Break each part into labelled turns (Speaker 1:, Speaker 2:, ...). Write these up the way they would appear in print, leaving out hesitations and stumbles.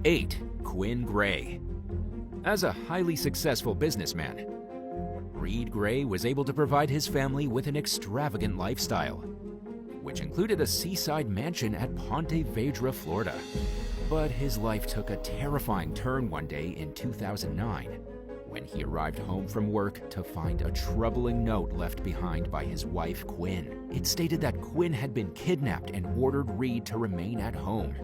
Speaker 1: 8. Quinn Gray. As a highly successful businessman, Reed Gray was able to provide his family with an extravagant lifestyle, which included a seaside mansion at Ponte Vedra, Florida. But his life took a terrifying turn one day in 2009 when he arrived home from work to find a troubling note left behind by his wife, Quinn. It stated that Quinn had been kidnapped and ordered Reed to remain at home,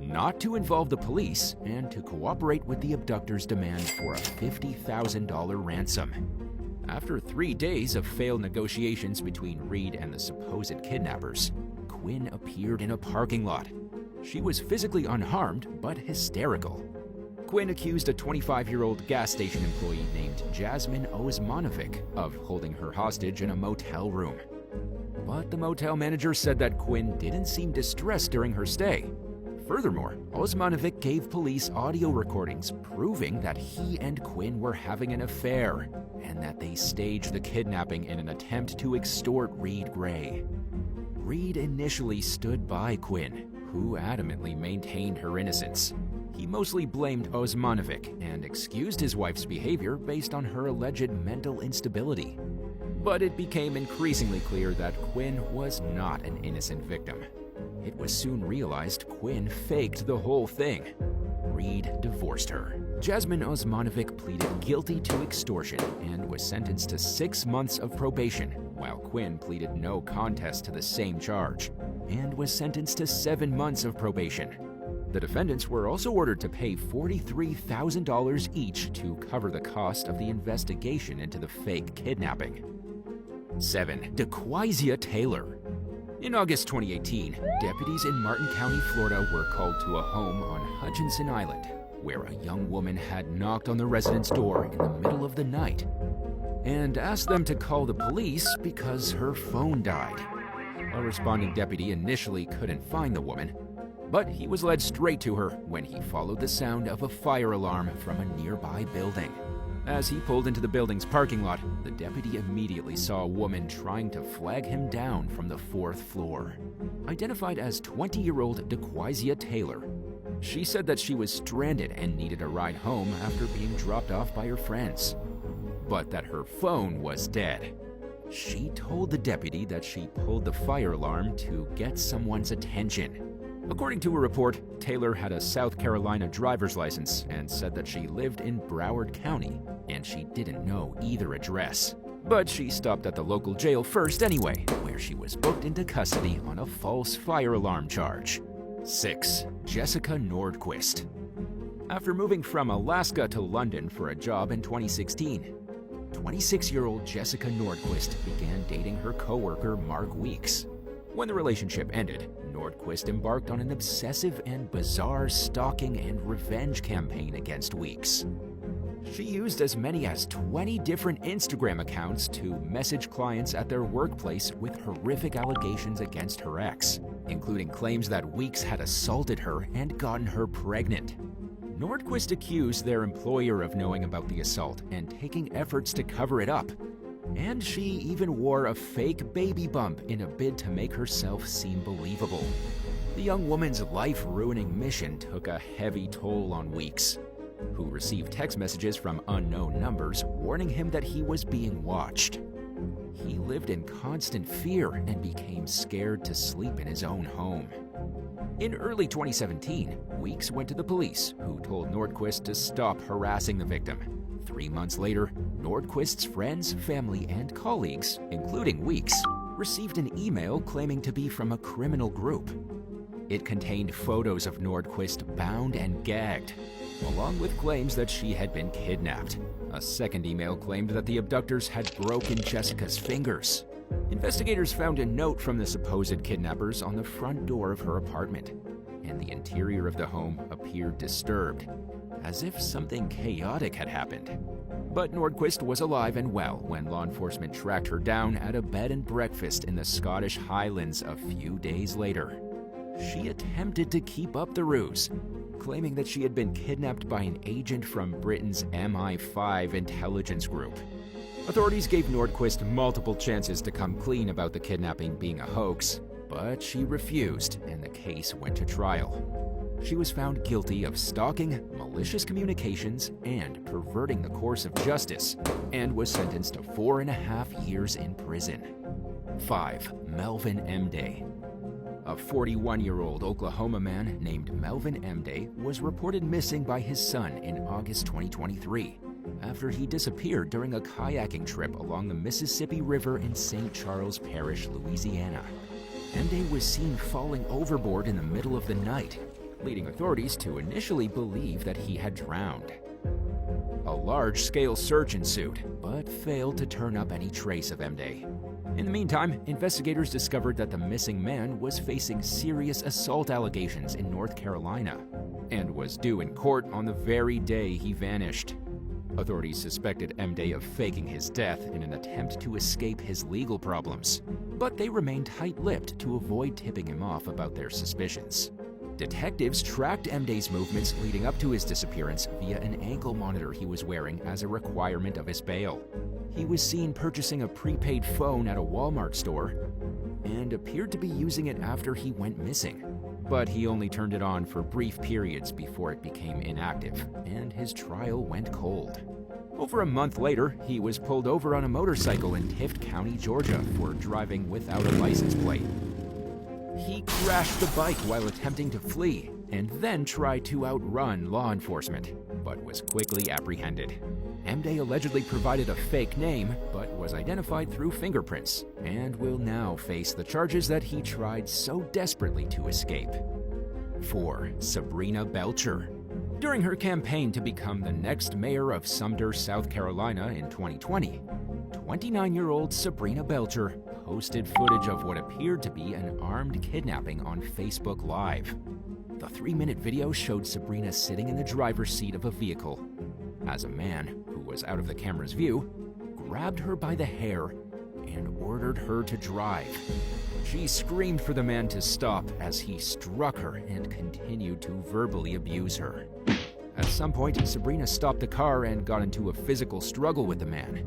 Speaker 1: not to involve the police, and to cooperate with the abductors' demand for a $50,000 ransom. After 3 days of failed negotiations between Reed and the supposed kidnappers, Quinn appeared in a parking lot. She was physically unharmed, but hysterical. Quinn accused a 25-year-old gas station employee named Jasmine Osmanovic of holding her hostage in a motel room. But the motel manager said that Quinn didn't seem distressed during her stay. Furthermore, Osmanovic gave police audio recordings proving that he and Quinn were having an affair and that they staged the kidnapping in an attempt to extort Reed Gray. Reed initially stood by Quinn, who adamantly maintained her innocence. He mostly blamed Osmanovic and excused his wife's behavior based on her alleged mental instability. But it became increasingly clear that Quinn was not an innocent victim. It was soon realized Quinn faked the whole thing. Reed divorced her. Jasmine Osmanovic pleaded guilty to extortion and was sentenced to 6 months of probation, while Quinn pleaded no contest to the same charge and was sentenced to 7 months of probation. The defendants were also ordered to pay $43,000 each to cover the cost of the investigation into the fake kidnapping. 7. Daisia Taylor. In August 2018, deputies in Martin County, Florida were called to a home on Hutchinson Island, where a young woman had knocked on the resident's door in the middle of the night and asked them to call the police because her phone died. A responding deputy initially couldn't find the woman, but he was led straight to her when he followed the sound of a fire alarm from a nearby building. As he pulled into the building's parking lot, the deputy immediately saw a woman trying to flag him down from the 4th floor. Identified as 20-year-old Daisia Taylor, she said that she was stranded and needed a ride home after being dropped off by her friends, but that her phone was dead. She told the deputy that she pulled the fire alarm to get someone's attention. According to a report, Taylor had a South Carolina driver's license and said that she lived in Broward County and she didn't know either address. But she stopped at the local jail first anyway, where she was booked into custody on a false fire alarm charge. 6. Jessica Nordquist. After moving from Alaska to London for a job in 2016, 26-year-old Jessica Nordquist began dating her coworker Mark Weeks. When the relationship ended, Nordquist embarked on an obsessive and bizarre stalking and revenge campaign against Weeks. She used as many as 20 different Instagram accounts to message clients at their workplace with horrific allegations against her ex, including claims that Weeks had assaulted her and gotten her pregnant. Nordquist accused their employer of knowing about the assault and taking efforts to cover it up. And she even wore a fake baby bump in a bid to make herself seem believable. The young woman's life-ruining mission took a heavy toll on Weeks, who received text messages from unknown numbers warning him that he was being watched. He lived in constant fear and became scared to sleep in his own home. In early 2017, Weeks went to the police, who told Nordquist to stop harassing the victim. 3 months later, Nordquist's friends, family, and colleagues, including Weeks, received an email claiming to be from a criminal group. It contained photos of Nordquist bound and gagged, along with claims that she had been kidnapped. A second email claimed that the abductors had broken Jessica's fingers. Investigators found a note from the supposed kidnappers on the front door of her apartment, and the interior of the home appeared disturbed, as if something chaotic had happened. But Nordquist was alive and well when law enforcement tracked her down at a bed and breakfast in the Scottish Highlands a few days later. She attempted to keep up the ruse, claiming that she had been kidnapped by an agent from Britain's MI5 intelligence group. Authorities gave Nordquist multiple chances to come clean about the kidnapping being a hoax, but she refused and the case went to trial. She was found guilty of stalking, malicious communications, and perverting the course of justice, and was sentenced to 4.5 years in prison. 5. Melvin Emde. A 41-year-old Oklahoma man named Melvin Emde was reported missing by his son in August 2023 after he disappeared during a kayaking trip along the Mississippi River in St. Charles Parish, Louisiana. Emde was seen falling overboard in the middle of the night, leading authorities to initially believe that he had drowned. A large-scale search ensued, but failed to turn up any trace of Emde. In the meantime, investigators discovered that the missing man was facing serious assault allegations in North Carolina and was due in court on the very day he vanished. Authorities suspected Emde of faking his death in an attempt to escape his legal problems, but they remained tight-lipped to avoid tipping him off about their suspicions. Detectives tracked Emde's movements leading up to his disappearance via an ankle monitor he was wearing as a requirement of his bail. He was seen purchasing a prepaid phone at a Walmart store and appeared to be using it after he went missing. But he only turned it on for brief periods before it became inactive, and his trial went cold. Over a month later, he was pulled over on a motorcycle in Tift County, Georgia, for driving without a license plate. He crashed the bike while attempting to flee, and then tried to outrun law enforcement, but was quickly apprehended. Emde allegedly provided a fake name, but was identified through fingerprints, and will now face the charges that he tried so desperately to escape. 4. Sabrina Belcher. During her campaign to become the next mayor of Sumter, South Carolina in 2020, 29-year-old Sabrina Belcher posted footage of what appeared to be an armed kidnapping on Facebook Live. The 3-minute video showed Sabrina sitting in the driver's seat of a vehicle as a man, who was out of the camera's view, grabbed her by the hair and ordered her to drive. She screamed for the man to stop as he struck her and continued to verbally abuse her. At some point, Sabrina stopped the car and got into a physical struggle with the man.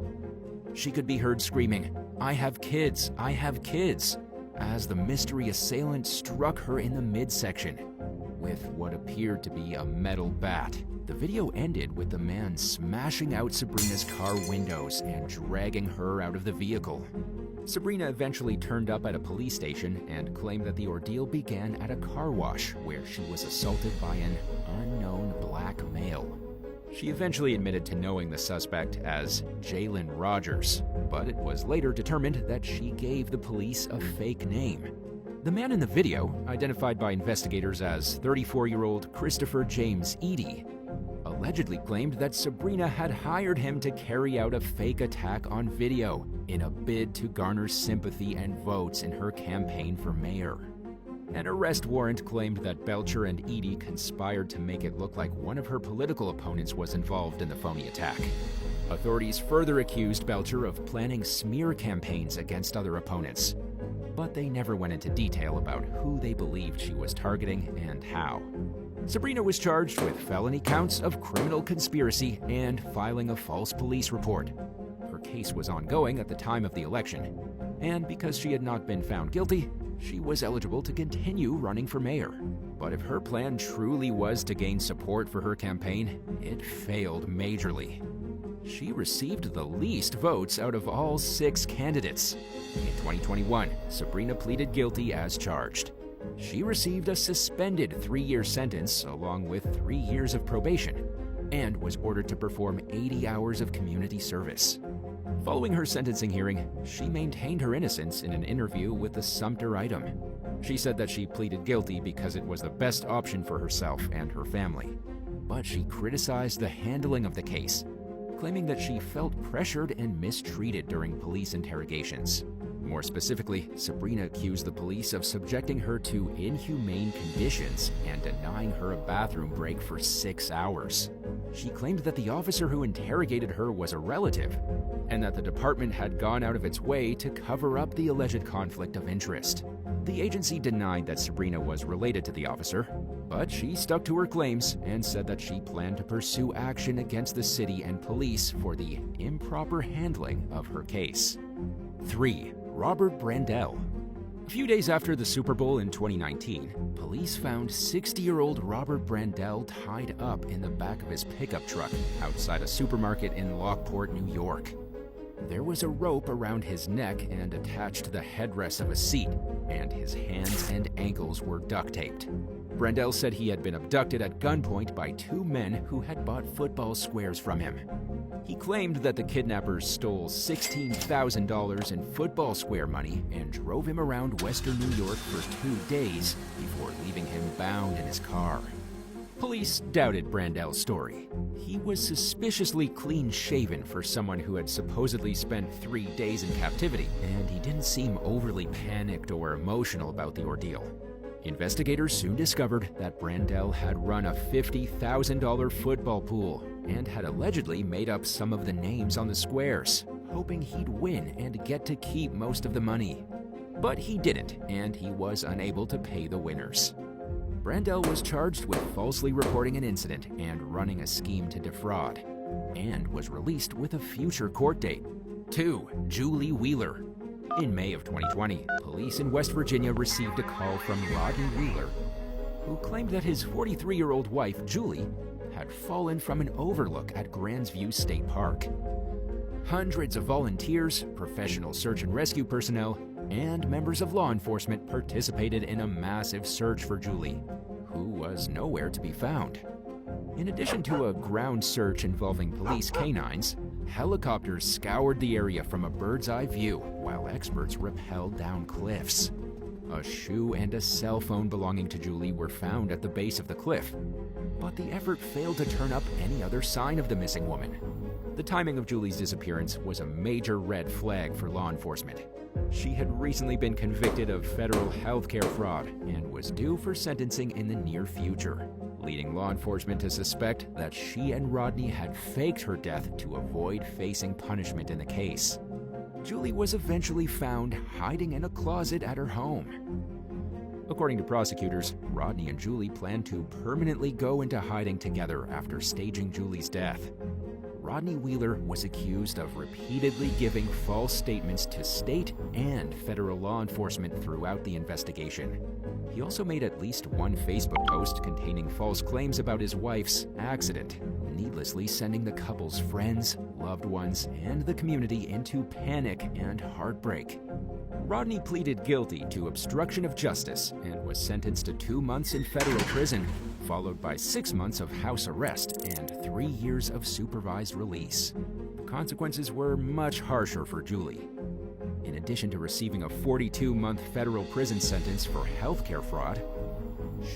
Speaker 1: She could be heard screaming, "I have kids, I have kids," as the mystery assailant struck her in the midsection with what appeared to be a metal bat. The video ended with the man smashing out Sabrina's car windows and dragging her out of the vehicle. Sabrina eventually turned up at a police station and claimed that the ordeal began at a car wash where she was assaulted by an unknown black male. She eventually admitted to knowing the suspect as Jalen Rogers, but it was later determined that she gave the police a fake name. The man in the video, identified by investigators as 34-year-old Christopher James Eady, allegedly claimed that Sabrina had hired him to carry out a fake attack on video in a bid to garner sympathy and votes in her campaign for mayor. An arrest warrant claimed that Belcher and Eady conspired to make it look like one of her political opponents was involved in the phony attack. Authorities further accused Belcher of planning smear campaigns against other opponents, but they never went into detail about who they believed she was targeting and how. Sabrina was charged with felony counts of criminal conspiracy and filing a false police report. Her case was ongoing at the time of the election, and because she had not been found guilty, she was eligible to continue running for mayor. But if her plan truly was to gain support for her campaign, it failed majorly. She received the least votes out of all 6 candidates. In 2021, Sabrina pleaded guilty as charged. She received a suspended 3-year sentence along with 3 years of probation and was ordered to perform 80 hours of community service. Following her sentencing hearing, she maintained her innocence in an interview with the Sumter Item. She said that she pleaded guilty because it was the best option for herself and her family. But she criticized the handling of the case, claiming that she felt pressured and mistreated during police interrogations. More specifically, Sabrina accused the police of subjecting her to inhumane conditions and denying her a bathroom break for 6 hours. She claimed that the officer who interrogated her was a relative, and that the department had gone out of its way to cover up the alleged conflict of interest. The agency denied that Sabrina was related to the officer, but she stuck to her claims and said that she planned to pursue action against the city and police for the improper handling of her case. 3. Robert Brandell. A few days after the Super Bowl in 2019, police found 60-year-old Robert Brandell tied up in the back of his pickup truck outside a supermarket in Lockport, New York. There was a rope around his neck and attached to the headrest of a seat, and his hands and ankles were duct-taped. Brandell said he had been abducted at gunpoint by two men who had bought football squares from him. He claimed that the kidnappers stole $16,000 in football square money and drove him around western New York for 2 days before leaving him bound in his car. Police doubted Brandell's story. He was suspiciously clean-shaven for someone who had supposedly spent 3 days in captivity, and he didn't seem overly panicked or emotional about the ordeal. Investigators soon discovered that Brandell had run a $50,000 football pool and had allegedly made up some of the names on the squares, hoping he'd win and get to keep most of the money. But he didn't, and he was unable to pay the winners. Brandell was charged with falsely reporting an incident and running a scheme to defraud, and was released with a future court date. 2. Julie Wheeler. In May of 2020, police in West Virginia received a call from Rodney Wheeler, who claimed that his 43-year-old wife, Julie, had fallen from an overlook at Grands View State Park. Hundreds of volunteers, professional search and rescue personnel, and members of law enforcement participated in a massive search for Julie, who was nowhere to be found. In addition to a ground search involving police canines, helicopters scoured the area from a bird's-eye view while experts rappelled down cliffs. A shoe and a cell phone belonging to Julie were found at the base of the cliff, but the effort failed to turn up any other sign of the missing woman. The timing of Julie's disappearance was a major red flag for law enforcement. She had recently been convicted of federal healthcare fraud and was due for sentencing in the near future, leading law enforcement to suspect that she and Rodney had faked her death to avoid facing punishment in the case. Julie was eventually found hiding in a closet at her home. According to prosecutors, Rodney and Julie planned to permanently go into hiding together after staging Julie's death. Rodney Wheeler was accused of repeatedly giving false statements to state and federal law enforcement throughout the investigation. He also made at least one Facebook post containing false claims about his wife's accident, needlessly sending the couple's friends, loved ones, and the community into panic and heartbreak. Rodney pleaded guilty to obstruction of justice and was sentenced to 2 months in federal prison, followed by 6 months of house arrest and 3 years of supervised release. The consequences were much harsher for Julie. In addition to receiving a 42-month federal prison sentence for healthcare fraud,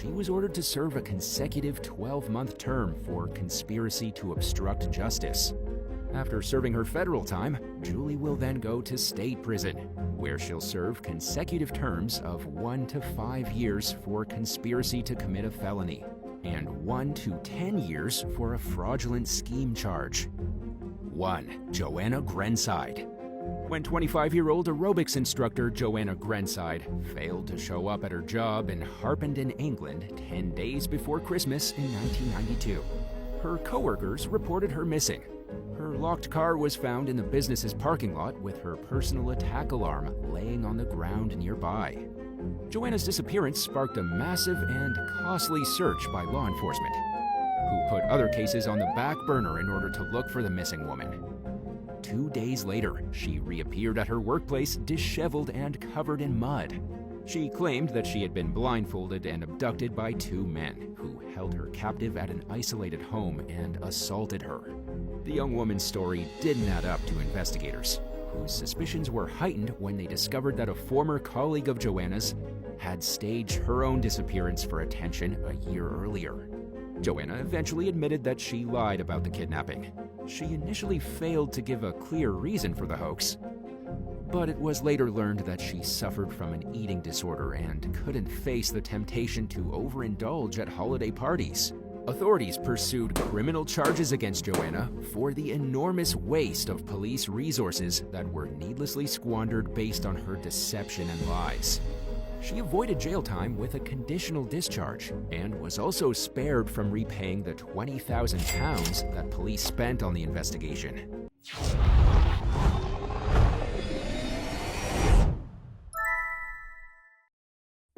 Speaker 1: she was ordered to serve a consecutive 12-month term for conspiracy to obstruct justice. After serving her federal time, Julie will then go to state prison, where she'll serve consecutive terms of 1 to 5 years for conspiracy to commit a felony, and 1 to 10 years for a fraudulent scheme charge. 1. Joanna Grenside. When 25-year-old aerobics instructor Joanna Grenside failed to show up at her job in Harpenden, England 10 days before Christmas in 1992, her coworkers reported her missing. Her locked car was found in the business's parking lot with her personal attack alarm laying on the ground nearby. Joanna's disappearance sparked a massive and costly search by law enforcement, who put other cases on the back burner in order to look for the missing woman. 2 days later, she reappeared at her workplace disheveled and covered in mud. She claimed that she had been blindfolded and abducted by 2 men who held her captive at an isolated home and assaulted her. The young woman's story didn't add up to investigators, whose suspicions were heightened when they discovered that a former colleague of Joanna's had staged her own disappearance for attention a year earlier. Joanna eventually admitted that she lied about the kidnapping. She initially failed to give a clear reason for the hoax, but it was later learned that she suffered from an eating disorder and couldn't face the temptation to overindulge at holiday parties. Authorities pursued criminal charges against Joanna for the enormous waste of police resources that were needlessly squandered based on her deception and lies. She avoided jail time with a conditional discharge and was also spared from repaying the £20,000 that police spent on the investigation.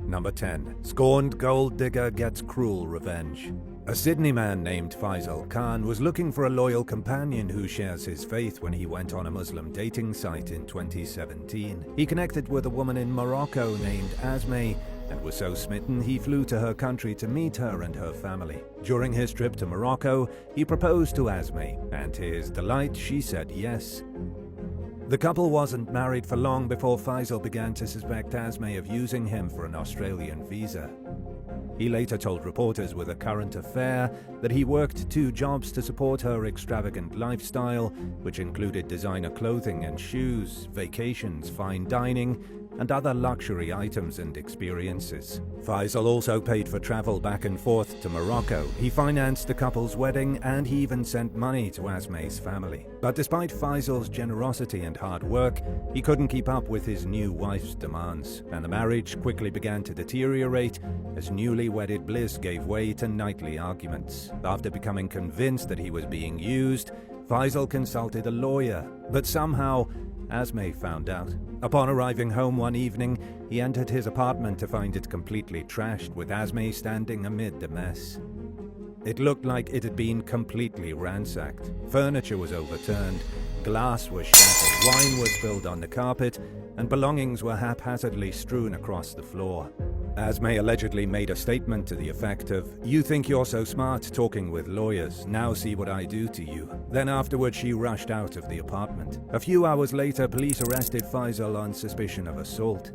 Speaker 2: Number 10. Scorned gold digger gets cruel revenge. A Sydney man named Faisal Khan was looking for a loyal companion who shares his faith when he went on a Muslim dating site in 2017. He connected with a woman in Morocco named Asmay and was so smitten he flew to her country to meet her and her family. During his trip to Morocco, he proposed to Asmay, and to his delight, she said yes. The couple wasn't married for long before Faisal began to suspect Asmay of using him for an Australian visa. He later told reporters with a current affair that he worked 2 jobs to support her extravagant lifestyle, which included designer clothing and shoes, vacations, fine dining, and other luxury items and experiences. Faisal also paid for travel back and forth to Morocco. He financed the couple's wedding, and he even sent money to Asmay's family. But despite Faisal's generosity and hard work, he couldn't keep up with his new wife's demands, and the marriage quickly began to deteriorate as newly-wedded bliss gave way to nightly arguments. After becoming convinced that he was being used, Faisal consulted a lawyer, but somehow Asmay found out. Upon arriving home one evening, he entered his apartment to find it completely trashed, with Asmay standing amid the mess. It looked like it had been completely ransacked. Furniture was overturned, glass was shattered, wine was spilled on the carpet, and belongings were haphazardly strewn across the floor. Asmay allegedly made a statement to the effect of, "You think you're so smart talking with lawyers, now see what I do to you." Then afterwards she rushed out of the apartment. A few hours later, police arrested Faisal on suspicion of assault.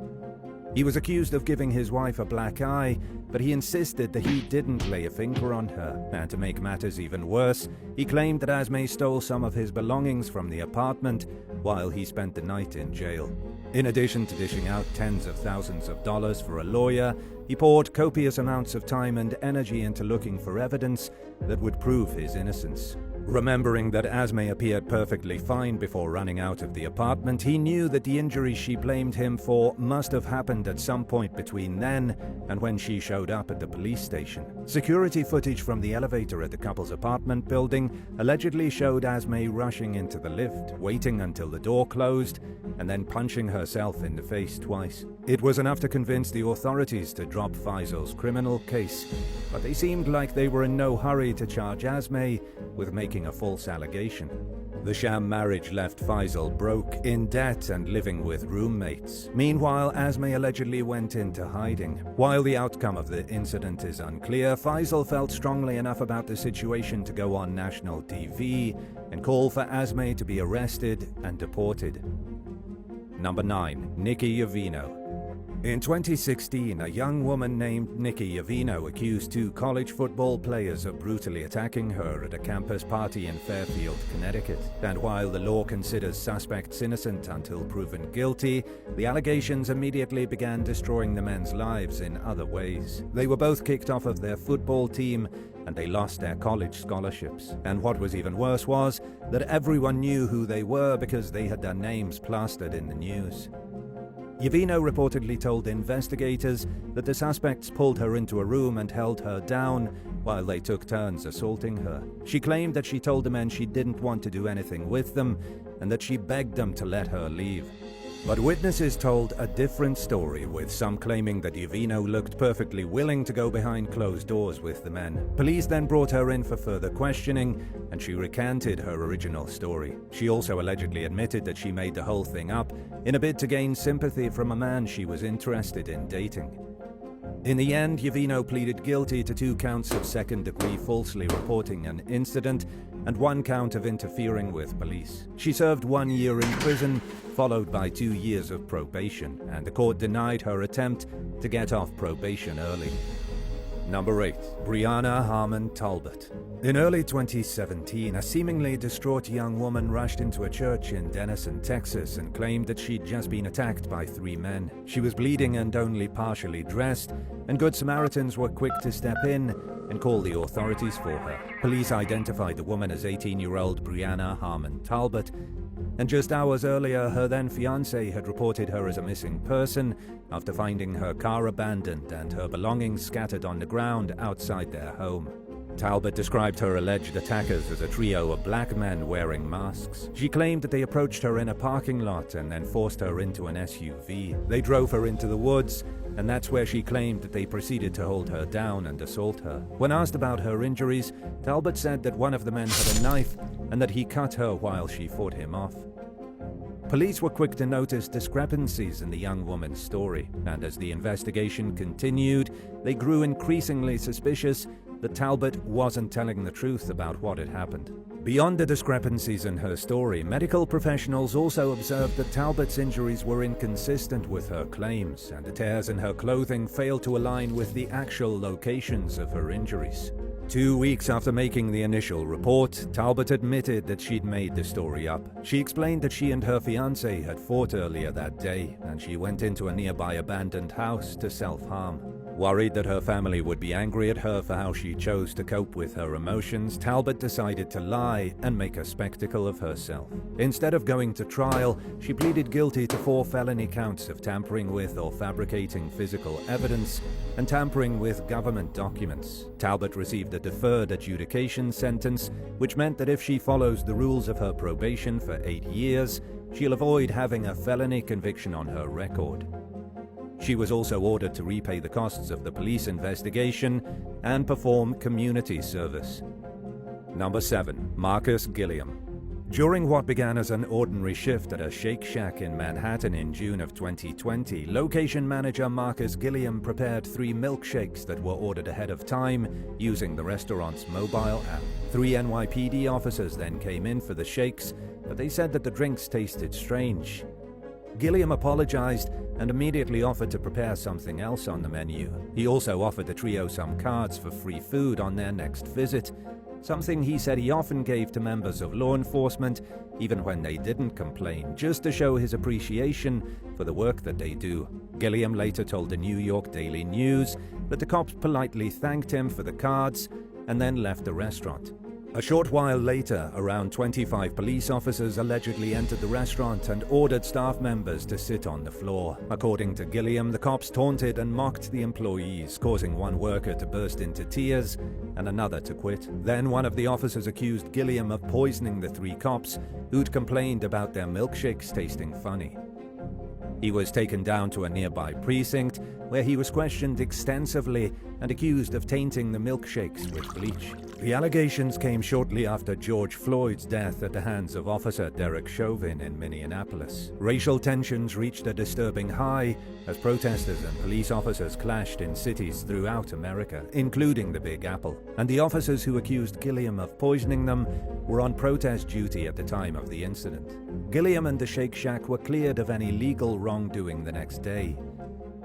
Speaker 2: He was accused of giving his wife a black eye, but he insisted that he didn't lay a finger on her. And to make matters even worse, he claimed that Asmay stole some of his belongings from the apartment while he spent the night in jail. In addition to dishing out tens of thousands of dollars for a lawyer, he poured copious amounts of time and energy into looking for evidence that would prove his innocence. Remembering that Asmay appeared perfectly fine before running out of the apartment, he knew that the injuries she blamed him for must have happened at some point between then and when she showed up at the police station. Security footage from the elevator at the couple's apartment building allegedly showed Asmay rushing into the lift, waiting until the door closed, and then punching herself in the face twice. It was enough to convince the authorities to drop Faisal's criminal case, but they seemed like they were in no hurry to charge Asmay with making a false allegation. The sham marriage left Faisal broke, in debt, and living with roommates. Meanwhile, Asmay allegedly went into hiding. While the outcome of the incident is unclear, Faisal felt strongly enough about the situation to go on national TV and call for Asmay to be arrested and deported. Number 9. Nikki Yovino. In 2016, a young woman named Nikki Yovino accused 2 college football players of brutally attacking her at a campus party in Fairfield, Connecticut. And while the law considers suspects innocent until proven guilty, the allegations immediately began destroying the men's lives in other ways. They were both kicked off of their football team, and they lost their college scholarships. And what was even worse was that everyone knew who they were because they had their names plastered in the news. Yovino reportedly told investigators that the suspects pulled her into a room and held her down while they took turns assaulting her. She claimed that she told the men she didn't want to do anything with them and that she begged them to let her leave. But witnesses told a different story, with some claiming that Yovino looked perfectly willing to go behind closed doors with the men. Police then brought her in for further questioning, and she recanted her original story. She also allegedly admitted that she made the whole thing up in a bid to gain sympathy from a man she was interested in dating. In the end, Yovino pleaded guilty to 2 counts of second-degree falsely reporting an incident and 1 count of interfering with police. She served 1 year in prison, followed by 2 years of probation, and the court denied her attempt to get off probation early. Number 8. Briana Harmon Talbert. In early 2017, a seemingly distraught young woman rushed into a church in Denison, Texas, and claimed that she'd just been attacked by 3 men. She was bleeding and only partially dressed, and Good Samaritans were quick to step in and call the authorities for her. Police identified the woman as 18-year-old Briana Harmon Talbert, and just hours earlier, her then-fiancé had reported her as a missing person after finding her car abandoned and her belongings scattered on the ground outside their home. Talbert described her alleged attackers as a trio of black men wearing masks. She claimed that they approached her in a parking lot and then forced her into an SUV. They drove her into the woods, and that's where she claimed that they proceeded to hold her down and assault her. When asked about her injuries, Talbert said that one of the men had a knife and that he cut her while she fought him off. Police were quick to notice discrepancies in the young woman's story, and as the investigation continued, they grew increasingly suspicious that Talbert wasn't telling the truth about what had happened. Beyond the discrepancies in her story, medical professionals also observed that Talbert's injuries were inconsistent with her claims, and the tears in her clothing failed to align with the actual locations of her injuries. 2 weeks after making the initial report, Talbert admitted that she'd made the story up. She explained that she and her fiancé had fought earlier that day, and she went into a nearby abandoned house to self-harm. Worried that her family would be angry at her for how she chose to cope with her emotions, Talbert decided to lie and make a spectacle of herself. Instead of going to trial, she pleaded guilty to 4 felony counts of tampering with or fabricating physical evidence and tampering with government documents. Talbert received a deferred adjudication sentence, which meant that if she follows the rules of her probation for 8 years, she'll avoid having a felony conviction on her record. She was also ordered to repay the costs of the police investigation and perform community service. Number 7. Marcus Gilliam. During what began as an ordinary shift at a Shake Shack in Manhattan in June of 2020, location manager Marcus Gilliam prepared 3 milkshakes that were ordered ahead of time using the restaurant's mobile app. 3 NYPD officers then came in for the shakes, but they said that the drinks tasted strange. Gilliam apologized and immediately offered to prepare something else on the menu. He also offered the trio some cards for free food on their next visit, something he said he often gave to members of law enforcement, even when they didn't complain, just to show his appreciation for the work that they do. Gilliam later told the New York Daily News that the cops politely thanked him for the cards and then left the restaurant. A short while later, around 25 police officers allegedly entered the restaurant and ordered staff members to sit on the floor. According to Gilliam, the cops taunted and mocked the employees, causing one worker to burst into tears and another to quit. Then one of the officers accused Gilliam of poisoning the 3 cops who'd complained about their milkshakes tasting funny. He was taken down to a nearby precinct, where he was questioned extensively and accused of tainting the milkshakes with bleach. The allegations came shortly after George Floyd's death at the hands of Officer Derek Chauvin in Minneapolis. Racial tensions reached a disturbing high as protesters and police officers clashed in cities throughout America, including the Big Apple. And the officers who accused Gilliam of poisoning them were on protest duty at the time of the incident. Gilliam and the Shake Shack were cleared of any legal wrongdoing the next day.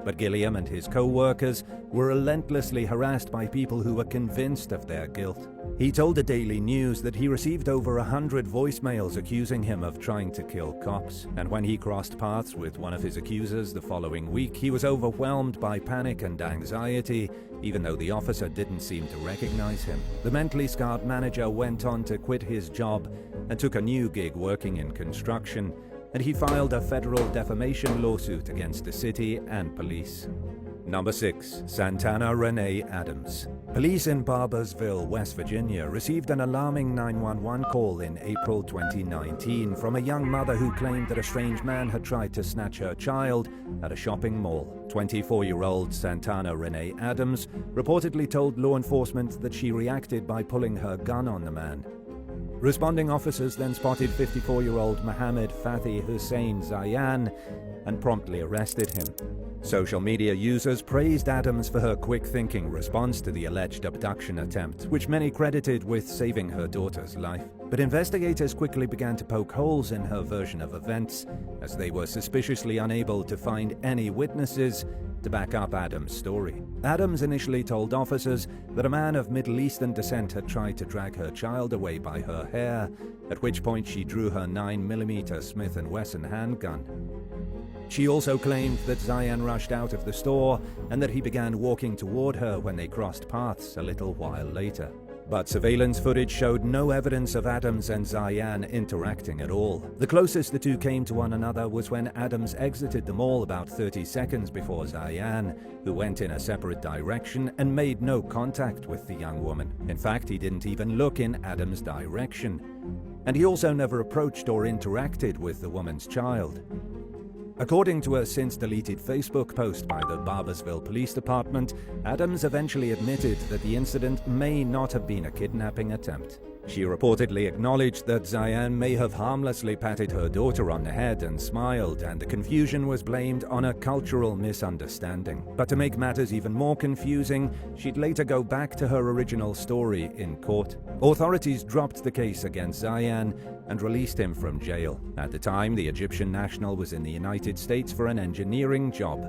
Speaker 2: But Gilliam and his co-workers were relentlessly harassed by people who were convinced of their guilt. He told the Daily News that he received over 100 voicemails accusing him of trying to kill cops, and when he crossed paths with one of his accusers the following week, he was overwhelmed by panic and anxiety, even though the officer didn't seem to recognize him. The mentally scarred manager went on to quit his job and took a new gig working in construction, and he filed a federal defamation lawsuit against the city and police. Number 6. Santana Renee Adams. Police in Barboursville, West Virginia, received an alarming 911 call in April 2019 from a young mother who claimed that a strange man had tried to snatch her child at a shopping mall. 24-year-old Santana Renee Adams reportedly told law enforcement that she reacted by pulling her gun on the man. Responding officers then spotted 54-year-old Mohammed Fathi Hussein Zayan and promptly arrested him. Social media users praised Adams for her quick-thinking response to the alleged abduction attempt, which many credited with saving her daughter's life. But investigators quickly began to poke holes in her version of events, as they were suspiciously unable to find any witnesses to back up Adams' story. Adams initially told officers that a man of Middle Eastern descent had tried to drag her child away by her hair, at which point she drew her 9mm Smith & Wesson handgun. She also claimed that Zayan rushed out of the store and that he began walking toward her when they crossed paths a little while later. But surveillance footage showed no evidence of Adams and Zayan interacting at all. The closest the two came to one another was when Adams exited the mall about 30 seconds before Zayan, who went in a separate direction and made no contact with the young woman. In fact, he didn't even look in Adams' direction. And he also never approached or interacted with the woman's child. According to a since-deleted Facebook post by the Barbersville Police Department, Adams eventually admitted that the incident may not have been a kidnapping attempt. She reportedly acknowledged that Zayan may have harmlessly patted her daughter on the head and smiled, and the confusion was blamed on a cultural misunderstanding. But to make matters even more confusing, she'd later go back to her original story in court. Authorities dropped the case against Zayan and released him from jail. At the time, the Egyptian national was in the United States for an engineering job,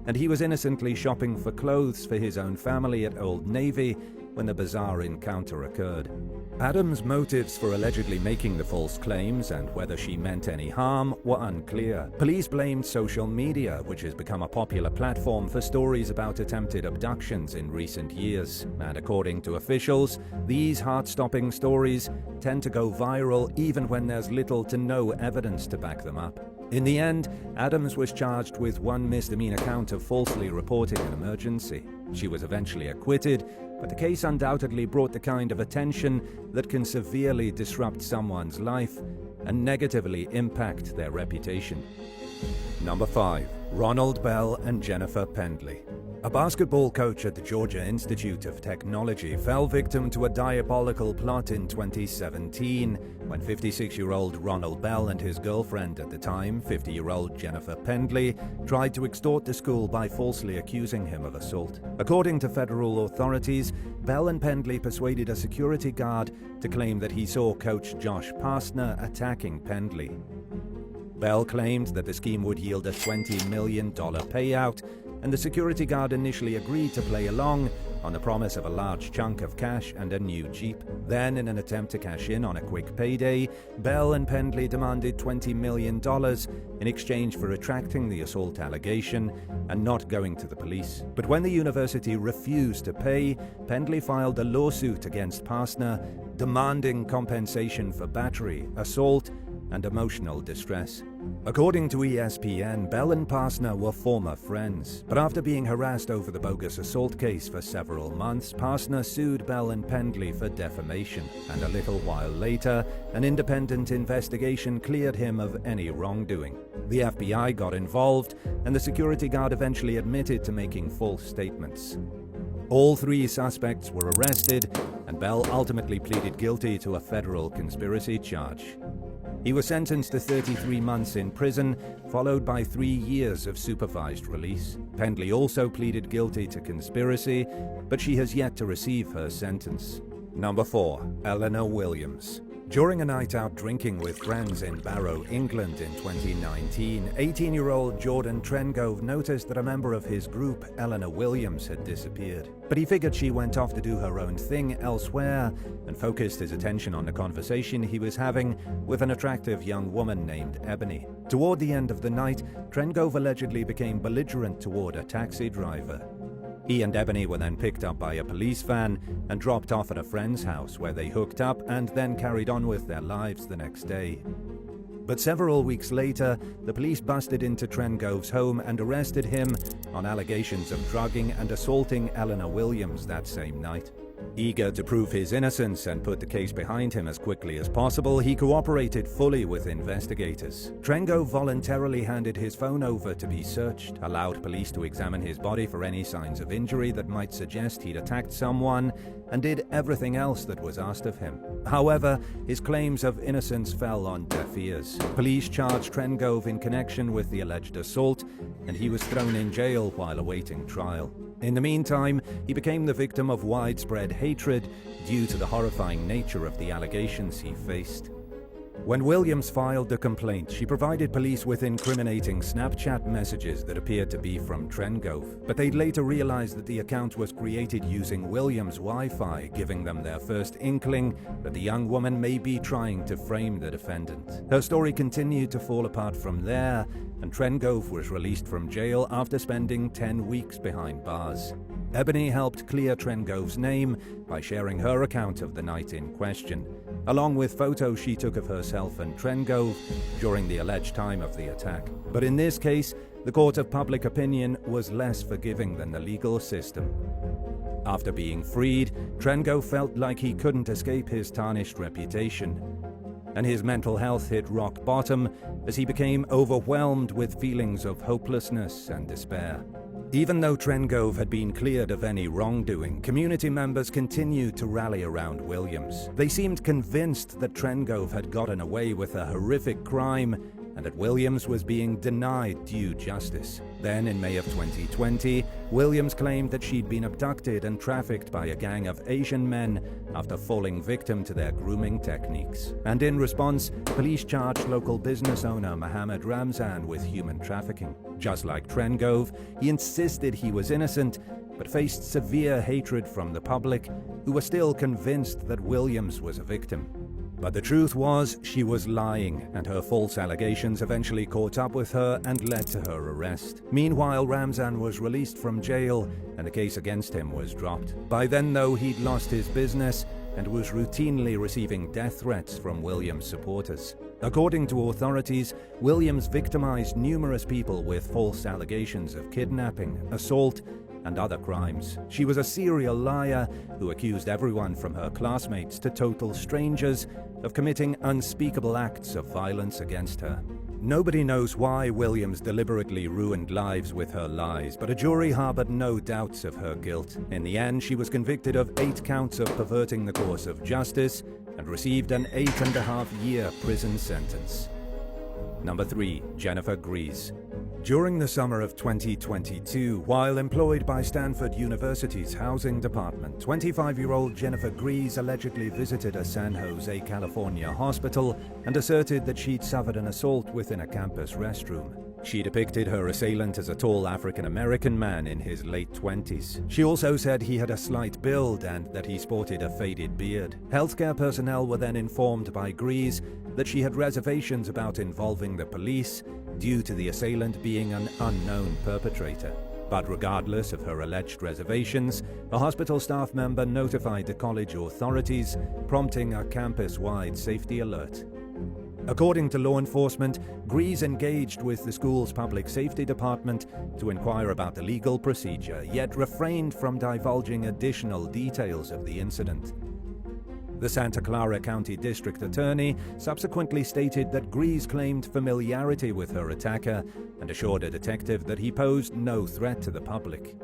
Speaker 2: and he was innocently shopping for clothes for his own family at Old Navy when the bizarre encounter occurred. Adams' motives for allegedly making the false claims and whether she meant any harm were unclear. Police blamed social media, which has become a popular platform for stories about attempted abductions in recent years. And according to officials, these heart-stopping stories tend to go viral even when there's little to no evidence to back them up. In the end, Adams was charged with one misdemeanor count of falsely reporting an emergency. She was eventually acquitted, but the case undoubtedly brought the kind of attention that can severely disrupt someone's life and negatively impact their reputation. Number 5. Ronald Bell and Jennifer Pendley. A basketball coach at the Georgia Institute of Technology fell victim to a diabolical plot in 2017 when 56-year-old Ronald Bell and his girlfriend at the time, 50-year-old Jennifer Pendley, tried to extort the school by falsely accusing him of assault. According to federal authorities, Bell and Pendley persuaded a security guard to claim that he saw coach Josh Pastner attacking Pendley. Bell claimed that the scheme would yield a $20 million payout, and the security guard initially agreed to play along on the promise of a large chunk of cash and a new Jeep. Then, in an attempt to cash in on a quick payday, Bell and Pendley demanded $20 million in exchange for retracting the assault allegation and not going to the police. But when the university refused to pay, Pendley filed a lawsuit against Pastner, demanding compensation for battery, assault, and emotional distress. According to ESPN, Bell and Pastner were former friends, but after being harassed over the bogus assault case for several months, Pastner sued Bell and Pendley for defamation, and a little while later, an independent investigation cleared him of any wrongdoing. The FBI got involved, and the security guard eventually admitted to making false statements. All 3 suspects were arrested, and Bell ultimately pleaded guilty to a federal conspiracy charge. He was sentenced to 33 months in prison, followed by 3 years of supervised release. Pendley also pleaded guilty to conspiracy, but she has yet to receive her sentence. Number 4. Eleanor Williams. During a night out drinking with friends in Barrow, England in 2019, 18-year-old Jordan Trengove noticed that a member of his group, Eleanor Williams, had disappeared. But he figured she went off to do her own thing elsewhere and focused his attention on the conversation he was having with an attractive young woman named Ebony. Toward the end of the night, Trengove allegedly became belligerent toward a taxi driver. He and Ebony were then picked up by a police van and dropped off at a friend's house where they hooked up and then carried on with their lives the next day. But several weeks later, the police busted into Trengove's home and arrested him on allegations of drugging and assaulting Eleanor Williams that same night. Eager to prove his innocence and put the case behind him as quickly as possible, he cooperated fully with investigators. Trengove voluntarily handed his phone over to be searched, allowed police to examine his body for any signs of injury that might suggest he'd attacked someone, and did everything else that was asked of him. However, his claims of innocence fell on deaf ears. Police charged Trengove in connection with the alleged assault, and he was thrown in jail while awaiting trial. In the meantime, he became the victim of widespread hatred due to the horrifying nature of the allegations he faced. When Williams filed the complaint, she provided police with incriminating Snapchat messages that appeared to be from Trengove, but they'd later realized that the account was created using Williams' Wi-Fi, giving them their first inkling that the young woman may be trying to frame the defendant. Her story continued to fall apart from there, and Trengove was released from jail after spending 10 weeks behind bars. Ebony helped clear Trengove's name by sharing her account of the night in question, along with photos she took of herself and Trengove during the alleged time of the attack. But in this case, the court of public opinion was less forgiving than the legal system. After being freed, Trengove felt like he couldn't escape his tarnished reputation. and his mental health hit rock bottom as he became overwhelmed with feelings of hopelessness and despair. Even though Trengove had been cleared of any wrongdoing, community members continued to rally around Williams. They seemed convinced that Trengove had gotten away with a horrific crime and that Williams was being denied due justice. Then, in May of 2020, Williams claimed that she'd been abducted and trafficked by a gang of Asian men after falling victim to their grooming techniques. And in response, police charged local business owner Mohammed Ramzan with human trafficking. Just like Trengove, he insisted he was innocent, but faced severe hatred from the public, who were still convinced that Williams was a victim. But the truth was, she was lying, and her false allegations eventually caught up with her and led to her arrest. Meanwhile, Ramzan was released from jail, and the case against him was dropped. By then, though, he'd lost his business and was routinely receiving death threats from Williams' supporters. According to authorities, Williams victimized numerous people with false allegations of kidnapping, assault, and other crimes. She was a serial liar who accused everyone from her classmates to total strangers of committing unspeakable acts of violence against her. Nobody knows why Williams deliberately ruined lives with her lies, but a jury harbored no doubts of her guilt. In the end, she was convicted of 8 counts of perverting the course of justice and received an 8.5-year prison sentence. Number 3. Jennifer Grease. During the summer of 2022, while employed by Stanford University's housing department, 25-year-old Jennifer Grease allegedly visited a San Jose, California hospital and asserted that she'd suffered an assault within a campus restroom. She depicted her assailant as a tall African-American man in his late 20s. She also said he had a slight build and that he sported a faded beard. Healthcare personnel were then informed by Grease that she had reservations about involving the police due to the assailant being an unknown perpetrator. But regardless of her alleged reservations, a hospital staff member notified the college authorities, prompting a campus-wide safety alert. According to law enforcement, Grease engaged with the school's public safety department to inquire about the legal procedure, yet refrained from divulging additional details of the incident. The Santa Clara County District Attorney subsequently stated that Grease claimed familiarity with her attacker and assured a detective that he posed no threat to the public.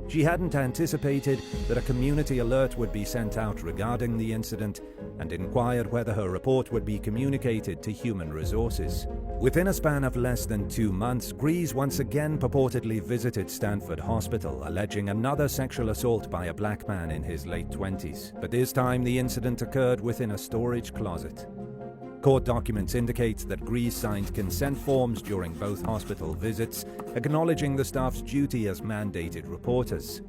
Speaker 2: She hadn't anticipated that a community alert would be sent out regarding the incident and inquired whether her report would be communicated to Human Resources. Within a span of less than 2 months, Grease once again purportedly visited Stanford Hospital, alleging another sexual assault by a black man in his late 20s. But this time the incident occurred within a storage closet. Court documents indicate that Grease signed consent forms during both hospital visits, acknowledging the staff's duty as mandated reporters.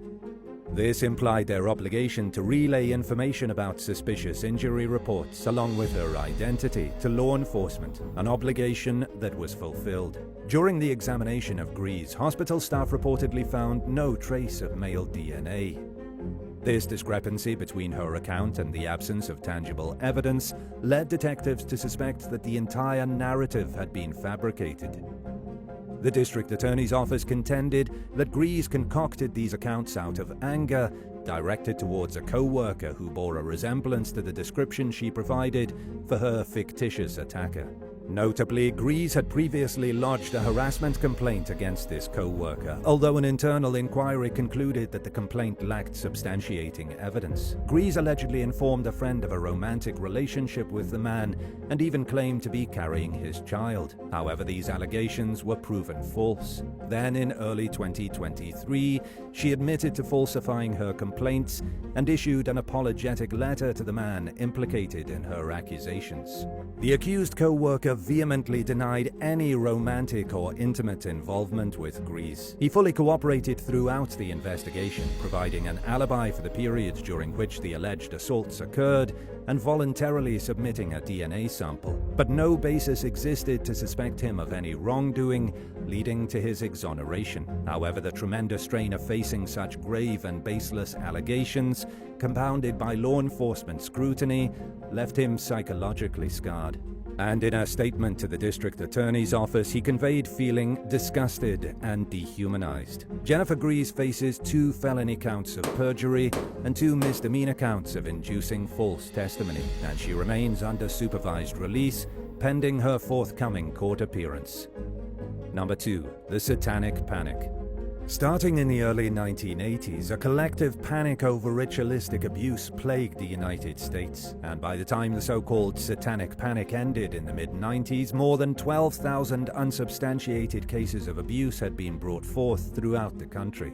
Speaker 2: This implied their obligation to relay information about suspicious injury reports, along with her identity, to law enforcement, an obligation that was fulfilled. During the examination of Grease, hospital staff reportedly found no trace of male DNA. This discrepancy between her account and the absence of tangible evidence led detectives to suspect that the entire narrative had been fabricated. The district attorney's office contended that Grease concocted these accounts out of anger, directed towards a co-worker who bore a resemblance to the description she provided for her fictitious attacker. Notably, Grease had previously lodged a harassment complaint against this co-worker, although an internal inquiry concluded that the complaint lacked substantiating evidence. Grease allegedly informed a friend of a romantic relationship with the man and even claimed to be carrying his child. However, these allegations were proven false. Then, in early 2023, she admitted to falsifying her complaints and issued an apologetic letter to the man implicated in her accusations. The accused co-worker vehemently denied any romantic or intimate involvement with Grease. He fully cooperated throughout the investigation, providing an alibi for the periods during which the alleged assaults occurred and voluntarily submitting a DNA sample. But no basis existed to suspect him of any wrongdoing, leading to his exoneration. However, the tremendous strain of facing such grave and baseless allegations, compounded by law enforcement scrutiny, left him psychologically scarred. And in a statement to the district attorney's office, he conveyed feeling disgusted and dehumanized. Jennifer Grease faces 2 felony counts of perjury and 2 misdemeanor counts of inducing false testimony, and she remains under supervised release pending her forthcoming court appearance. Number 2. The Satanic Panic. Starting in the early 1980s, a collective panic over ritualistic abuse plagued the United States, and by the time the so-called Satanic Panic ended in the mid-90s, more than 12,000 unsubstantiated cases of abuse had been brought forth throughout the country.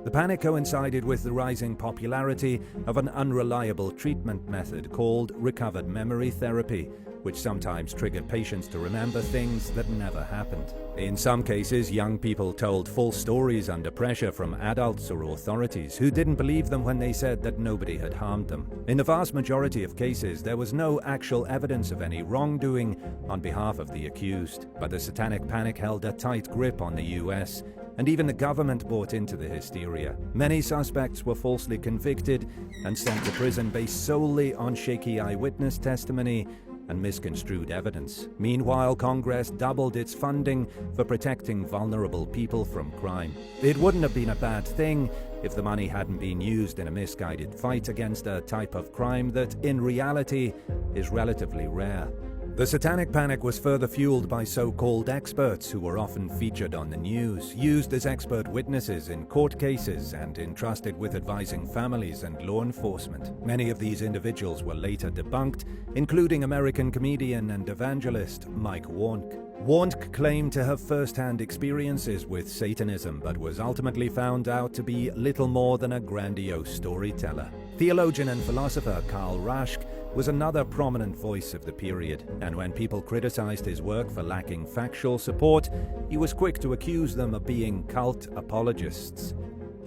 Speaker 2: The panic coincided with the rising popularity of an unreliable treatment method called recovered memory therapy, which sometimes triggered patients to remember things that never happened. In some cases, young people told false stories under pressure from adults or authorities who didn't believe them when they said that nobody had harmed them. In the vast majority of cases, there was no actual evidence of any wrongdoing on behalf of the accused, but the Satanic Panic held a tight grip on the US, and even the government bought into the hysteria. Many suspects were falsely convicted and sent to prison based solely on shaky eyewitness testimony and misconstrued evidence. Meanwhile, Congress doubled its funding for protecting vulnerable people from crime. It wouldn't have been a bad thing if the money hadn't been used in a misguided fight against a type of crime that, in reality, is relatively rare. The Satanic Panic was further fueled by so-called experts who were often featured on the news, used as expert witnesses in court cases, and entrusted with advising families and law enforcement. Many of these individuals were later debunked, including American comedian and evangelist Mike Warnke. Warnke claimed to have first-hand experiences with Satanism, but was ultimately found out to be little more than a grandiose storyteller. Theologian and philosopher Karl Raschke was another prominent voice of the period, and when people criticized his work for lacking factual support, he was quick to accuse them of being cult apologists.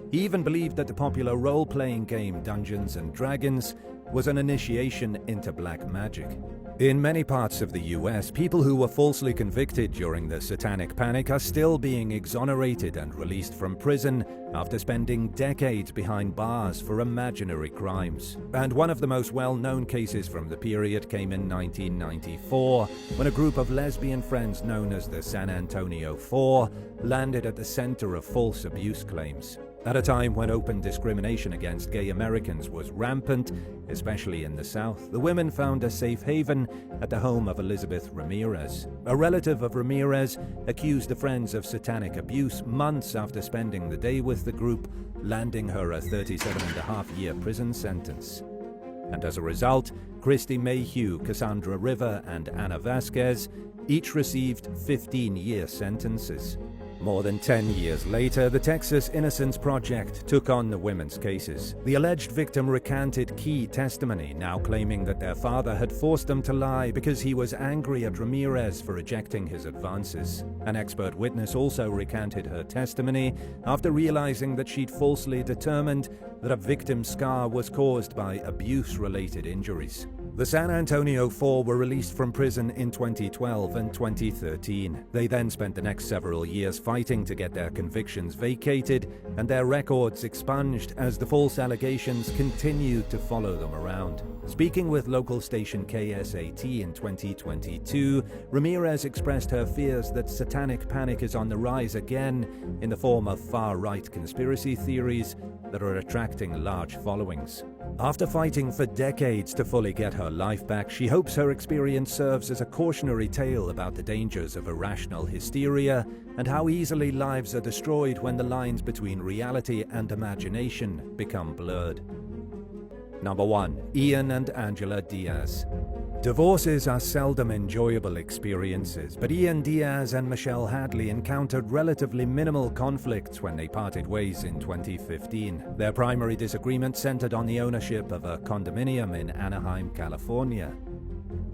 Speaker 2: He even believed that the popular role-playing game Dungeons & Dragons was an initiation into black magic. In many parts of the US, people who were falsely convicted during the Satanic Panic are still being exonerated and released from prison after spending decades behind bars for imaginary crimes. And one of the most well-known cases from the period came in 1994, when a group of lesbian friends known as the San Antonio Four landed at the center of false abuse claims. At a time when open discrimination against gay Americans was rampant, especially in the South, the women found a safe haven at the home of Elizabeth Ramirez. A relative of Ramirez accused the friends of satanic abuse months after spending the day with the group, landing her a 37.5-year prison sentence. And as a result, Christy Mayhew, Cassandra River, and Anna Vasquez each received 15-year sentences. More than 10 years later, the Texas Innocence Project took on the women's cases. The alleged victim recanted key testimony, now claiming that their father had forced them to lie because he was angry at Ramirez for rejecting his advances. An expert witness also recanted her testimony after realizing that she'd falsely determined that a victim's scar was caused by abuse-related injuries. The San Antonio Four were released from prison in 2012 and 2013. They then spent the next several years fighting to get their convictions vacated and their records expunged as the false allegations continued to follow them around. Speaking with local station KSAT in 2022, Ramirez expressed her fears that Satanic Panic is on the rise again in the form of far-right conspiracy theories that are attracting large followings. After fighting for decades to fully get her life back, she hopes her experience serves as a cautionary tale about the dangers of irrational hysteria and how easily lives are destroyed when the lines between reality and imagination become blurred. Number 1. Ian and Angela Diaz. Divorces are seldom enjoyable experiences, but Ian Diaz and Michelle Hadley encountered relatively minimal conflicts when they parted ways in 2015. Their primary disagreement centered on the ownership of a condominium in Anaheim, California.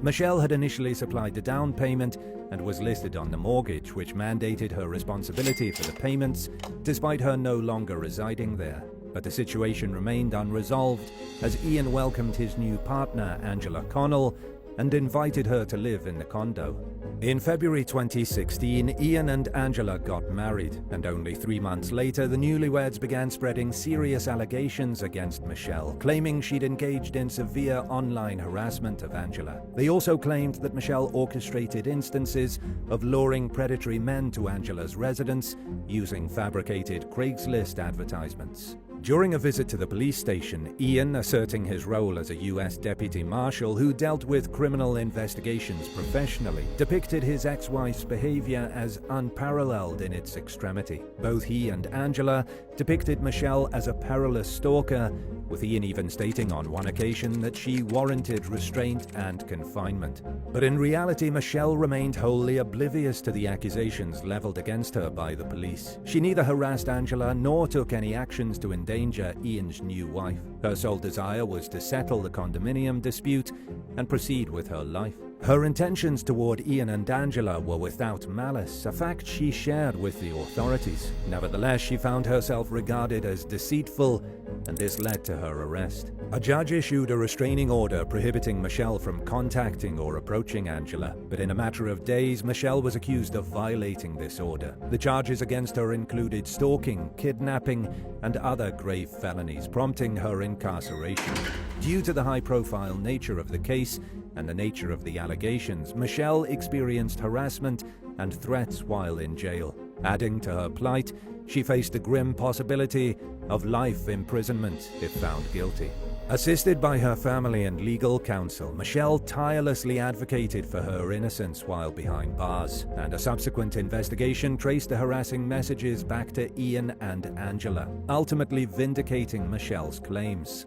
Speaker 2: Michelle had initially supplied the down payment and was listed on the mortgage, which mandated her responsibility for the payments, despite her no longer residing there. But the situation remained unresolved as Ian welcomed his new partner, Angela Connell, and invited her to live in the condo. In February 2016, Ian and Angela got married, and only 3 months later, the newlyweds began spreading serious allegations against Michelle, claiming she'd engaged in severe online harassment of Angela. They also claimed that Michelle orchestrated instances of luring predatory men to Angela's residence using fabricated Craigslist advertisements. During a visit to the police station, Ian, asserting his role as a U.S. deputy marshal who dealt with criminal investigations professionally, depicted his ex-wife's behavior as unparalleled in its extremity. Both he and Angela depicted Michelle as a perilous stalker, with Ian even stating on one occasion that she warranted restraint and confinement. But in reality, Michelle remained wholly oblivious to the accusations leveled against her by the police. She neither harassed Angela nor took any actions to endanger Ian's new wife. Her sole desire was to settle the condominium dispute and proceed with her life. Her intentions toward Ian and Angela were without malice, a fact she shared with the authorities. Nevertheless, she found herself regarded as deceitful, and this led to her arrest. A judge issued a restraining order prohibiting Michelle from contacting or approaching Angela, but in a matter of days, Michelle was accused of violating this order. The charges against her included stalking, kidnapping, and other grave felonies, prompting her incarceration. Due to the high-profile nature of the case and the nature of the allegations, Michelle experienced harassment and threats while in jail. Adding to her plight, she faced the grim possibility of life imprisonment if found guilty. Assisted by her family and legal counsel, Michelle tirelessly advocated for her innocence while behind bars, and a subsequent investigation traced the harassing messages back to Ian and Angela, ultimately vindicating Michelle's claims.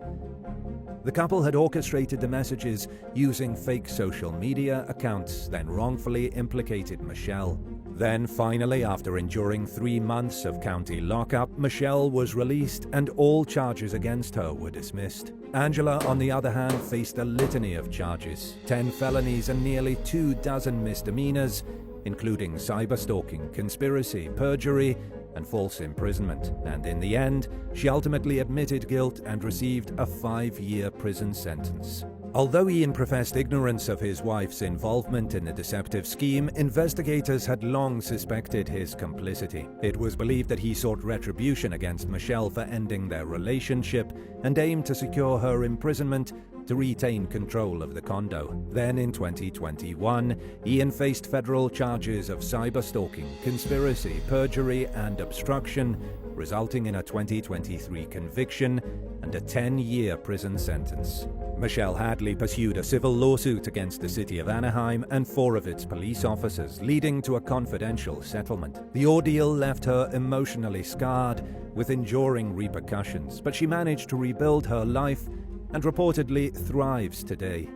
Speaker 2: The couple had orchestrated the messages using fake social media accounts, then wrongfully implicated Michelle. Then, finally, after enduring 3 months of county lockup, Michelle was released and all charges against her were dismissed. Angela, on the other hand, faced a litany of charges, 10 felonies and nearly 24 misdemeanors, including cyberstalking, conspiracy, perjury, and false imprisonment. And in the end, she ultimately admitted guilt and received a 5-year prison sentence. Although Ian professed ignorance of his wife's involvement in the deceptive scheme, investigators had long suspected his complicity. It was believed that he sought retribution against Michelle for ending their relationship and aimed to secure her imprisonment to retain control of the condo. Then in 2021, Ian faced federal charges of cyberstalking, conspiracy, perjury, and obstruction, resulting in a 2023 conviction and a 10-year prison sentence. Michelle Hadley pursued a civil lawsuit against the city of Anaheim and 4 of its police officers, leading to a confidential settlement. The ordeal left her emotionally scarred, with enduring repercussions, but she managed to rebuild her life and reportedly thrives today.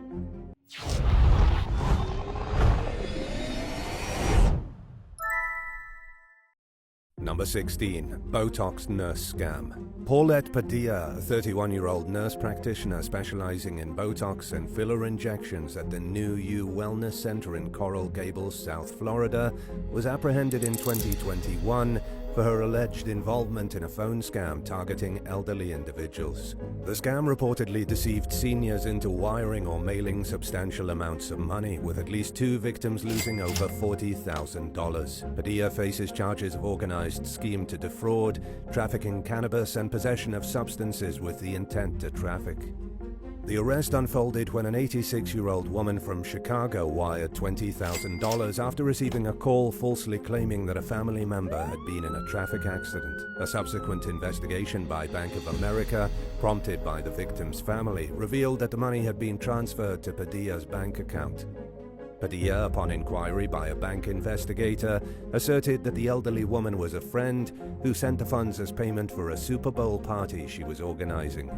Speaker 2: Number 16. Botox nurse scam. Paulette Padilla, a 31-year-old nurse practitioner specializing in Botox and filler injections at the New You Wellness Center in Coral Gables, South Florida, was apprehended in 2021 for her alleged involvement in a phone scam targeting elderly individuals. The scam reportedly deceived seniors into wiring or mailing substantial amounts of money, with at least 2 victims losing over $40,000. Padilla faces charges of organized scheme to defraud, trafficking cannabis, and possession of substances with the intent to traffic. The arrest unfolded when an 86-year-old woman from Chicago wired $20,000 after receiving a call falsely claiming that a family member had been in a traffic accident. A subsequent investigation by Bank of America, prompted by the victim's family, revealed that the money had been transferred to Padilla's bank account. Padilla, upon inquiry by a bank investigator, asserted that the elderly woman was a friend who sent the funds as payment for a Super Bowl party she was organizing.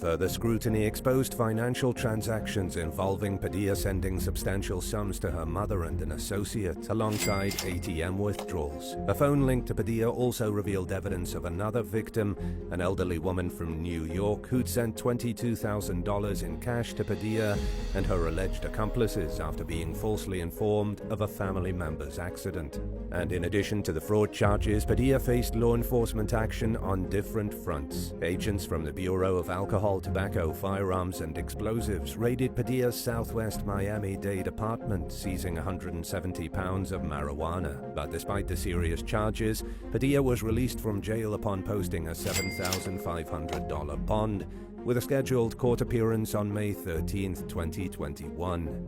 Speaker 2: Further scrutiny exposed financial transactions involving Padilla sending substantial sums to her mother and an associate, alongside ATM withdrawals. A phone link to Padilla also revealed evidence of another victim, an elderly woman from New York, who'd sent $22,000 in cash to Padilla and her alleged accomplices after being falsely informed of a family member's accident. And in addition to the fraud charges, Padilla faced law enforcement action on different fronts. Agents from the Bureau of Alcohol alcohol, tobacco, firearms, and explosives raided Padilla's Southwest Miami-Dade apartment, seizing 170 pounds of marijuana. But despite the serious charges, Padilla was released from jail upon posting a $7,500 bond, with a scheduled court appearance on May 13, 2021.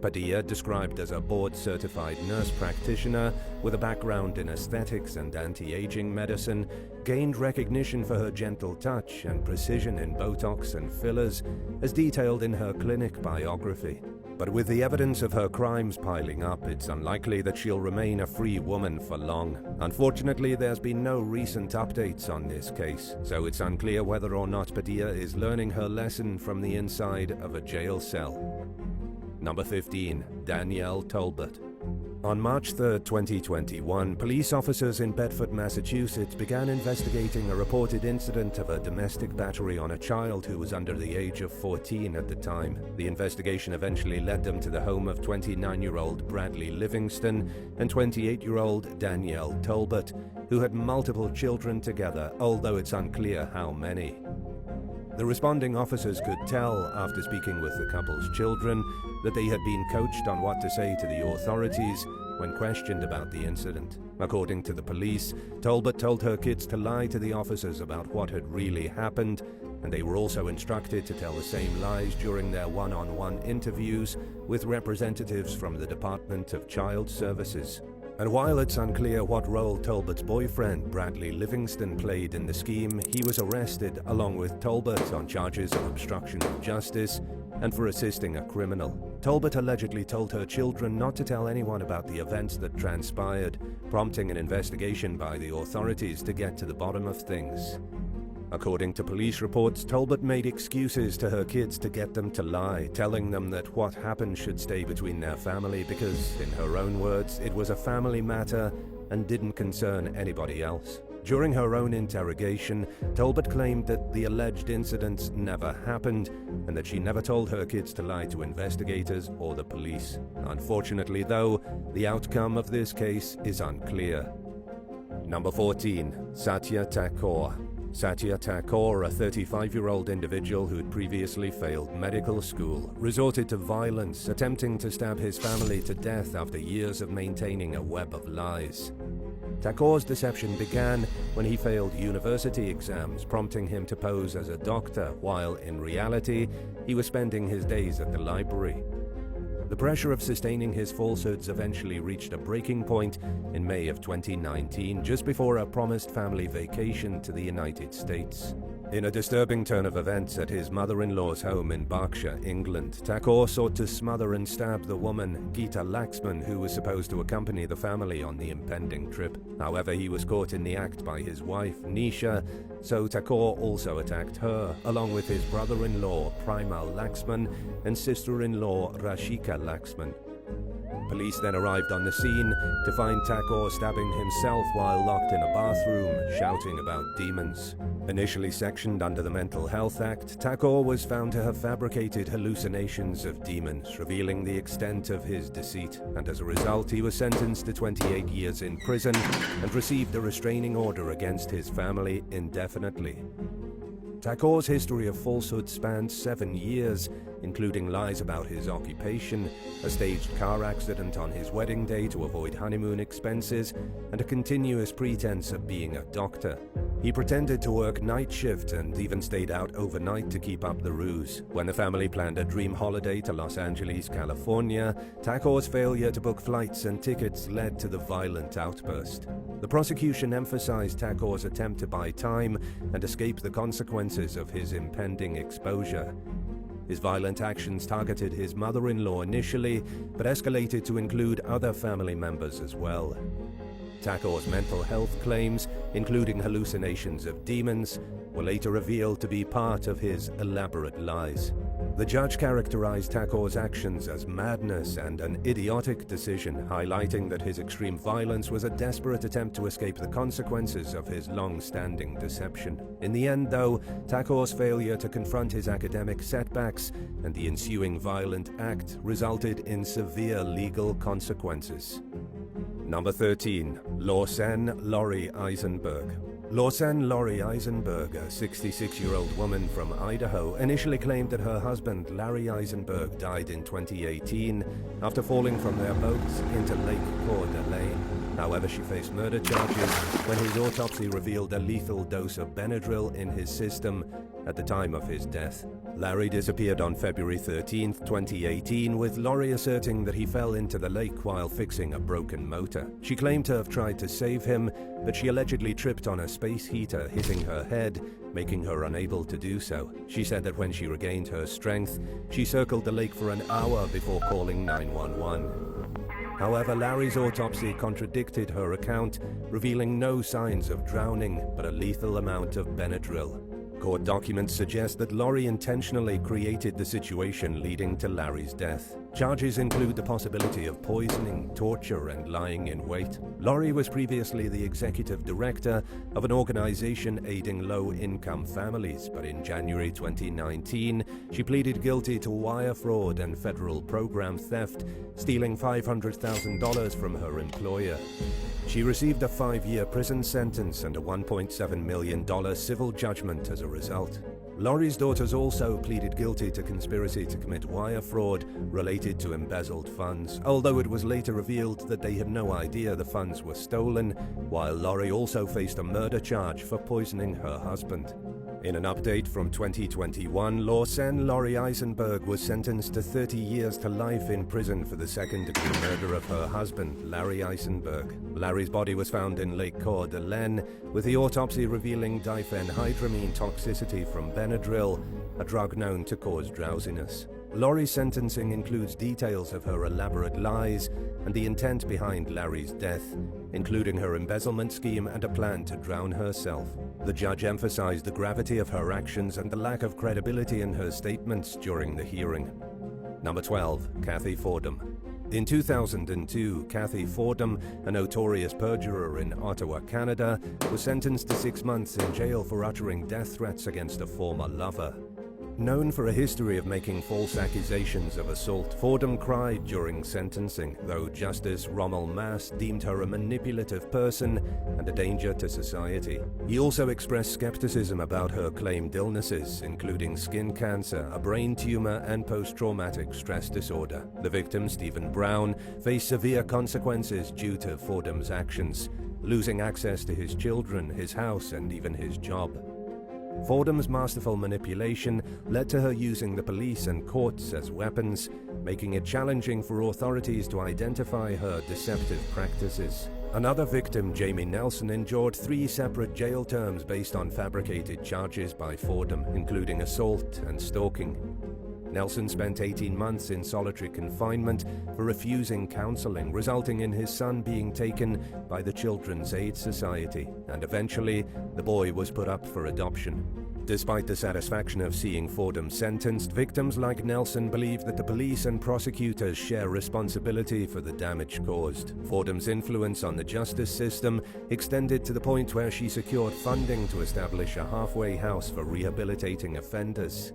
Speaker 2: Padilla, described as a board-certified nurse practitioner with a background in aesthetics and anti-aging medicine, gained recognition for her gentle touch and precision in Botox and fillers, as detailed in her clinic biography. But with the evidence of her crimes piling up, it's unlikely that she'll remain a free woman for long. Unfortunately, there's been no recent updates on this case, so it's unclear whether or not Padilla is learning her lesson from the inside of a jail cell. Number 15. Danielle Tolbert. On March 3, 2021, police officers in Bedford, Massachusetts began investigating a reported incident of a domestic battery on a child who was under the age of 14 at the time. The investigation eventually led them to the home of 29-year-old Bradley Livingston and 28-year-old Danielle Tolbert, who had multiple children together, although it's unclear how many. The responding officers could tell, after speaking with the couple's children, that they had been coached on what to say to the authorities when questioned about the incident. According to the police, Tolbert told her kids to lie to the officers about what had really happened, and they were also instructed to tell the same lies during their one-on-one interviews with representatives from the Department of Child Services. And while it's unclear what role Tolbert's boyfriend, Bradley Livingston, played in the scheme, he was arrested along with Tolbert on charges of obstruction of justice and for assisting a criminal. Tolbert allegedly told her children not to tell anyone about the events that transpired, prompting an investigation by the authorities to get to the bottom of things. According to police reports, Tolbert made excuses to her kids to get them to lie, telling them that what happened should stay between their family because, in her own words, it was a family matter and didn't concern anybody else. During her own interrogation, Tolbert claimed that the alleged incidents never happened and that she never told her kids to lie to investigators or the police. Unfortunately, though, the outcome of this case is unclear. Number 14. Satya Thakor. Satya Thakor, a 35-year-old individual who'd previously failed medical school, resorted to violence, attempting to stab his family to death after years of maintaining a web of lies. Thakor's deception began when he failed university exams, prompting him to pose as a doctor, while in reality, he was spending his days at the library. The pressure of sustaining his falsehoods eventually reached a breaking point in May of 2019, just before a promised family vacation to the United States. In a disturbing turn of events at his mother-in-law's home in Berkshire, England, Thakor sought to smother and stab the woman, Geeta Laxman, who was supposed to accompany the family on the impending trip. However, he was caught in the act by his wife, Nisha, so Thakor also attacked her, along with his brother-in-law, Primal Laxman, and sister-in-law, Rashika Laxman. Police then arrived on the scene to find Thakor stabbing himself while locked in a bathroom, shouting about demons. Initially sectioned under the Mental Health Act, Thakor was found to have fabricated hallucinations of demons, revealing the extent of his deceit, and as a result he was sentenced to 28 years in prison and received a restraining order against his family indefinitely. Thakor's history of falsehood spanned 7 years, including lies about his occupation, a staged car accident on his wedding day to avoid honeymoon expenses, and a continuous pretense of being a doctor. He pretended to work night shift and even stayed out overnight to keep up the ruse. When the family planned a dream holiday to Los Angeles, California, Thakor's failure to book flights and tickets led to the violent outburst. The prosecution emphasized Thakor's attempt to buy time and escape the consequences of his impending exposure. His violent actions targeted his mother-in-law initially, but escalated to include other family members as well. Thakor's mental health claims, including hallucinations of demons, were later revealed to be part of his elaborate lies. The judge characterized Thakor's actions as madness and an idiotic decision, highlighting that his extreme violence was a desperate attempt to escape the consequences of his long-standing deception. In the end, though, Thakor's failure to confront his academic setbacks and the ensuing violent act resulted in severe legal consequences. Number 13. Lorsen Laurie Eisenberg. Lorsen Laurie Eisenberg, a 66-year-old woman from Idaho, initially claimed that her husband, Larry Eisenberg, died in 2018 after falling from their boats into Lake Coeur d'Alene. However, she faced murder charges when his autopsy revealed a lethal dose of Benadryl in his system at the time of his death. Larry disappeared on February 13, 2018, with Laurie asserting that he fell into the lake while fixing a broken motor. She claimed to have tried to save him, but she allegedly tripped on a space heater, hitting her head, making her unable to do so. She said that when she regained her strength, she circled the lake for an hour before calling 911. However, Larry's autopsy contradicted her account, revealing no signs of drowning, but a lethal amount of Benadryl. Court documents suggest that Laurie intentionally created the situation leading to Larry's death. Charges include the possibility of poisoning, torture, and lying in wait. Laurie was previously the executive director of an organization aiding low-income families, but in January 2019, she pleaded guilty to wire fraud and federal program theft, stealing $500,000 from her employer. She received a 5-year prison sentence and a $1.7 million civil judgment as a result. Laurie's daughters also pleaded guilty to conspiracy to commit wire fraud related to embezzled funds, although it was later revealed that they had no idea the funds were stolen, while Laurie also faced a murder charge for poisoning her husband. In an update from 2021, Lorsen Laurie Eisenberg was sentenced to 30 years to life in prison for the second-degree murder of her husband, Larry Eisenberg. Larry's body was found in Lake Coeur d'Alene, with the autopsy revealing diphenhydramine toxicity from Benadryl, a drug known to cause drowsiness. Laurie's sentencing includes details of her elaborate lies and the intent behind Larry's death, including her embezzlement scheme and a plan to drown herself. The judge emphasized the gravity of her actions and the lack of credibility in her statements during the hearing. Number 12. Kathy Fordham. In 2002, Kathy Fordham, a notorious perjurer in Ottawa, Canada, was sentenced to 6 months in jail for uttering death threats against a former lover. Known for a history of making false accusations of assault, Fordham cried during sentencing, though Justice Rommel Mass deemed her a manipulative person and a danger to society. He also expressed skepticism about her claimed illnesses, including skin cancer, a brain tumor, and post-traumatic stress disorder. The victim, Stephen Brown, faced severe consequences due to Fordham's actions, losing access to his children, his house, and even his job. Fordham's masterful manipulation led to her using the police and courts as weapons, making it challenging for authorities to identify her deceptive practices. Another victim, Jamie Nelson, endured 3 separate jail terms based on fabricated charges by Fordham, including assault and stalking. Nelson spent 18 months in solitary confinement for refusing counseling, resulting in his son being taken by the Children's Aid Society, and eventually the boy was put up for adoption. Despite the satisfaction of seeing Fordham sentenced, victims like Nelson believe that the police and prosecutors share responsibility for the damage caused. Fordham's influence on the justice system extended to the point where she secured funding to establish a halfway house for rehabilitating offenders.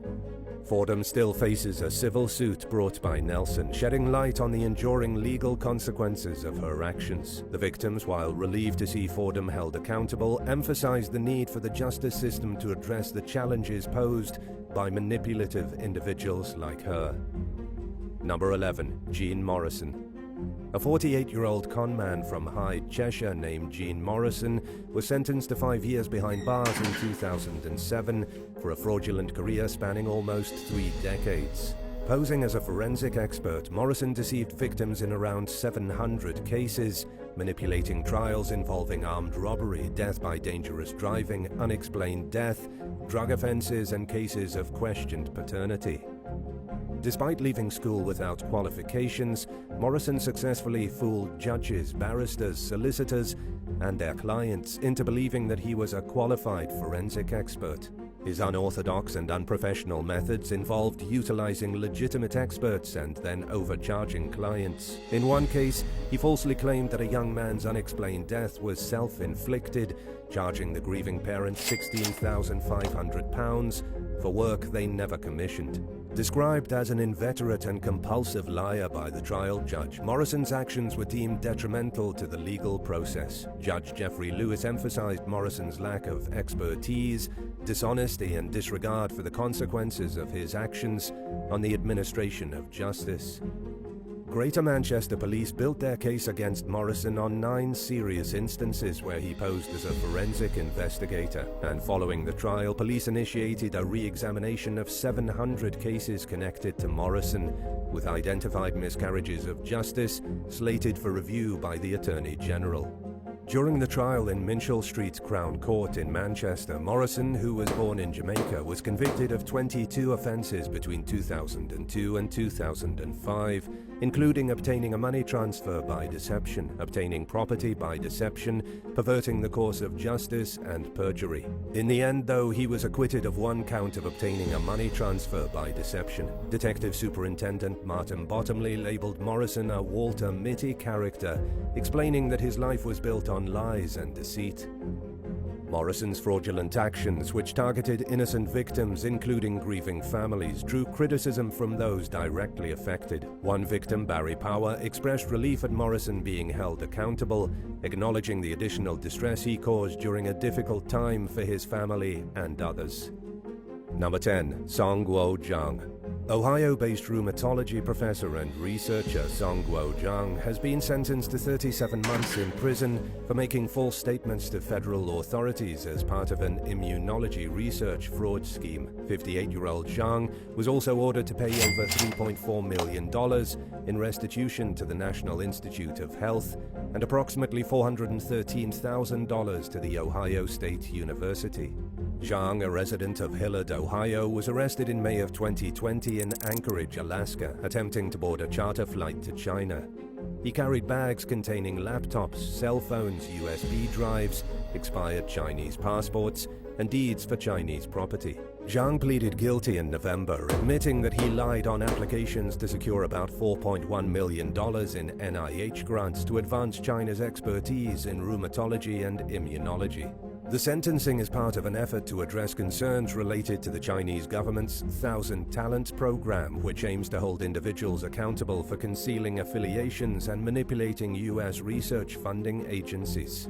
Speaker 2: Fordham still faces a civil suit brought by Nelson, shedding light on the enduring legal consequences of her actions. The victims, while relieved to see Fordham held accountable, emphasized the need for the justice system to address the challenges posed by manipulative individuals like her. Number 11. Jean Morrison. A 48-year-old conman from Hyde, Cheshire named Jean Morrison was sentenced to 5 years behind bars in 2007 for a fraudulent career spanning almost 3 decades. Posing as a forensic expert, Morrison deceived victims in around 700 cases, manipulating trials involving armed robbery, death by dangerous driving, unexplained death, drug offenses, and cases of questioned paternity. Despite leaving school without qualifications, Morrison successfully fooled judges, barristers, solicitors, and their clients into believing that he was a qualified forensic expert. His unorthodox and unprofessional methods involved utilizing legitimate experts and then overcharging clients. In one case, he falsely claimed that a young man's unexplained death was self-inflicted, charging the grieving parents £16,500 for work they never commissioned. Described as an inveterate and compulsive liar by the trial judge, Morrison's actions were deemed detrimental to the legal process. Judge Jeffrey Lewis emphasized Morrison's lack of expertise, dishonesty, and disregard for the consequences of his actions on the administration of justice. Greater Manchester Police built their case against Morrison on 9 serious instances where he posed as a forensic investigator, and following the trial, police initiated a re-examination of 700 cases connected to Morrison, with identified miscarriages of justice slated for review by the Attorney General. During the trial in Minchell Street Crown Court in Manchester, Morrison, who was born in Jamaica, was convicted of 22 offences between 2002 and 2005, including obtaining a money transfer by deception, obtaining property by deception, perverting the course of justice, and perjury. In the end, though, he was acquitted of 1 count of obtaining a money transfer by deception. Detective Superintendent Martin Bottomley labelled Morrison a Walter Mitty character, explaining that his life was built on lies and deceit. Morrison's fraudulent actions, which targeted innocent victims, including grieving families, drew criticism from those directly affected. One victim, Barry Power, expressed relief at Morrison being held accountable, acknowledging the additional distress he caused during a difficult time for his family and others. Number 10. Song Guo Zheng. Ohio-based rheumatology professor and researcher Song Guo Zheng has been sentenced to 37 months in prison for making false statements to federal authorities as part of an immunology research fraud scheme. 58-year-old Zheng was also ordered to pay over $3.4 million in restitution to the National Institute of Health and approximately $413,000 to the Ohio State University. Zhang, a resident of Hillard, Ohio, was arrested in May of 2020 in Anchorage, Alaska, attempting to board a charter flight to China. He carried bags containing laptops, cell phones, USB drives, expired Chinese passports, and deeds for Chinese property. Zhang pleaded guilty in November, admitting that he lied on applications to secure about $4.1 million in NIH grants to advance China's expertise in rheumatology and immunology. The sentencing is part of an effort to address concerns related to the Chinese government's 1,000 Talents program, which aims to hold individuals accountable for concealing affiliations and manipulating U.S. research funding agencies.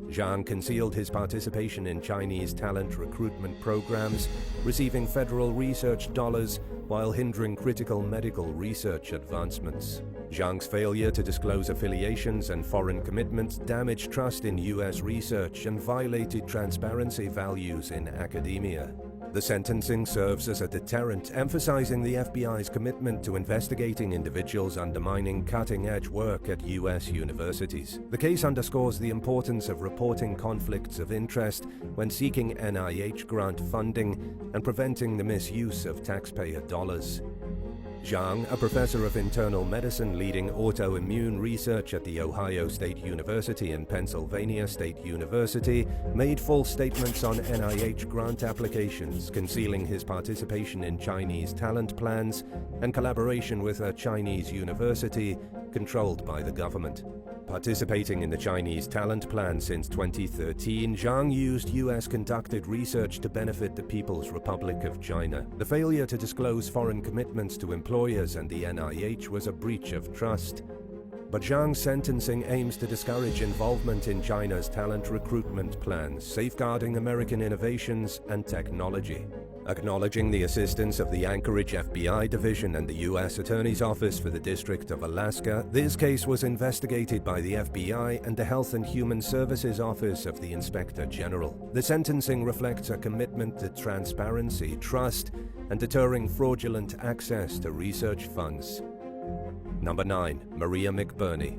Speaker 2: Zhang concealed his participation in Chinese talent recruitment programs, receiving federal research dollars while hindering critical medical research advancements. Zhang's failure to disclose affiliations and foreign commitments damaged trust in U.S. research and violated transparency values in academia. The sentencing serves as a deterrent, emphasizing the FBI's commitment to investigating individuals undermining cutting-edge work at U.S. universities. The case underscores the importance of reporting conflicts of interest when seeking NIH grant funding and preventing the misuse of taxpayer dollars. Zhang, a professor of internal medicine leading autoimmune research at The Ohio State University and Pennsylvania State University, made false statements on NIH grant applications, concealing his participation in Chinese talent plans and collaboration with a Chinese university controlled by the government. Participating in the Chinese talent plan since 2013, Zhang used U.S.-conducted research to benefit the People's Republic of China. The failure to disclose foreign commitments to employers and the NIH was a breach of trust. But Zhang's sentencing aims to discourage involvement in China's talent recruitment plans, safeguarding American innovations and technology. Acknowledging the assistance of the Anchorage FBI Division and the U.S. Attorney's Office for the District of Alaska, this case was investigated by the FBI and the Health and Human Services Office of the Inspector General. The sentencing reflects a commitment to transparency, trust, and deterring fraudulent access to research funds. Number 9. Maria McBurney.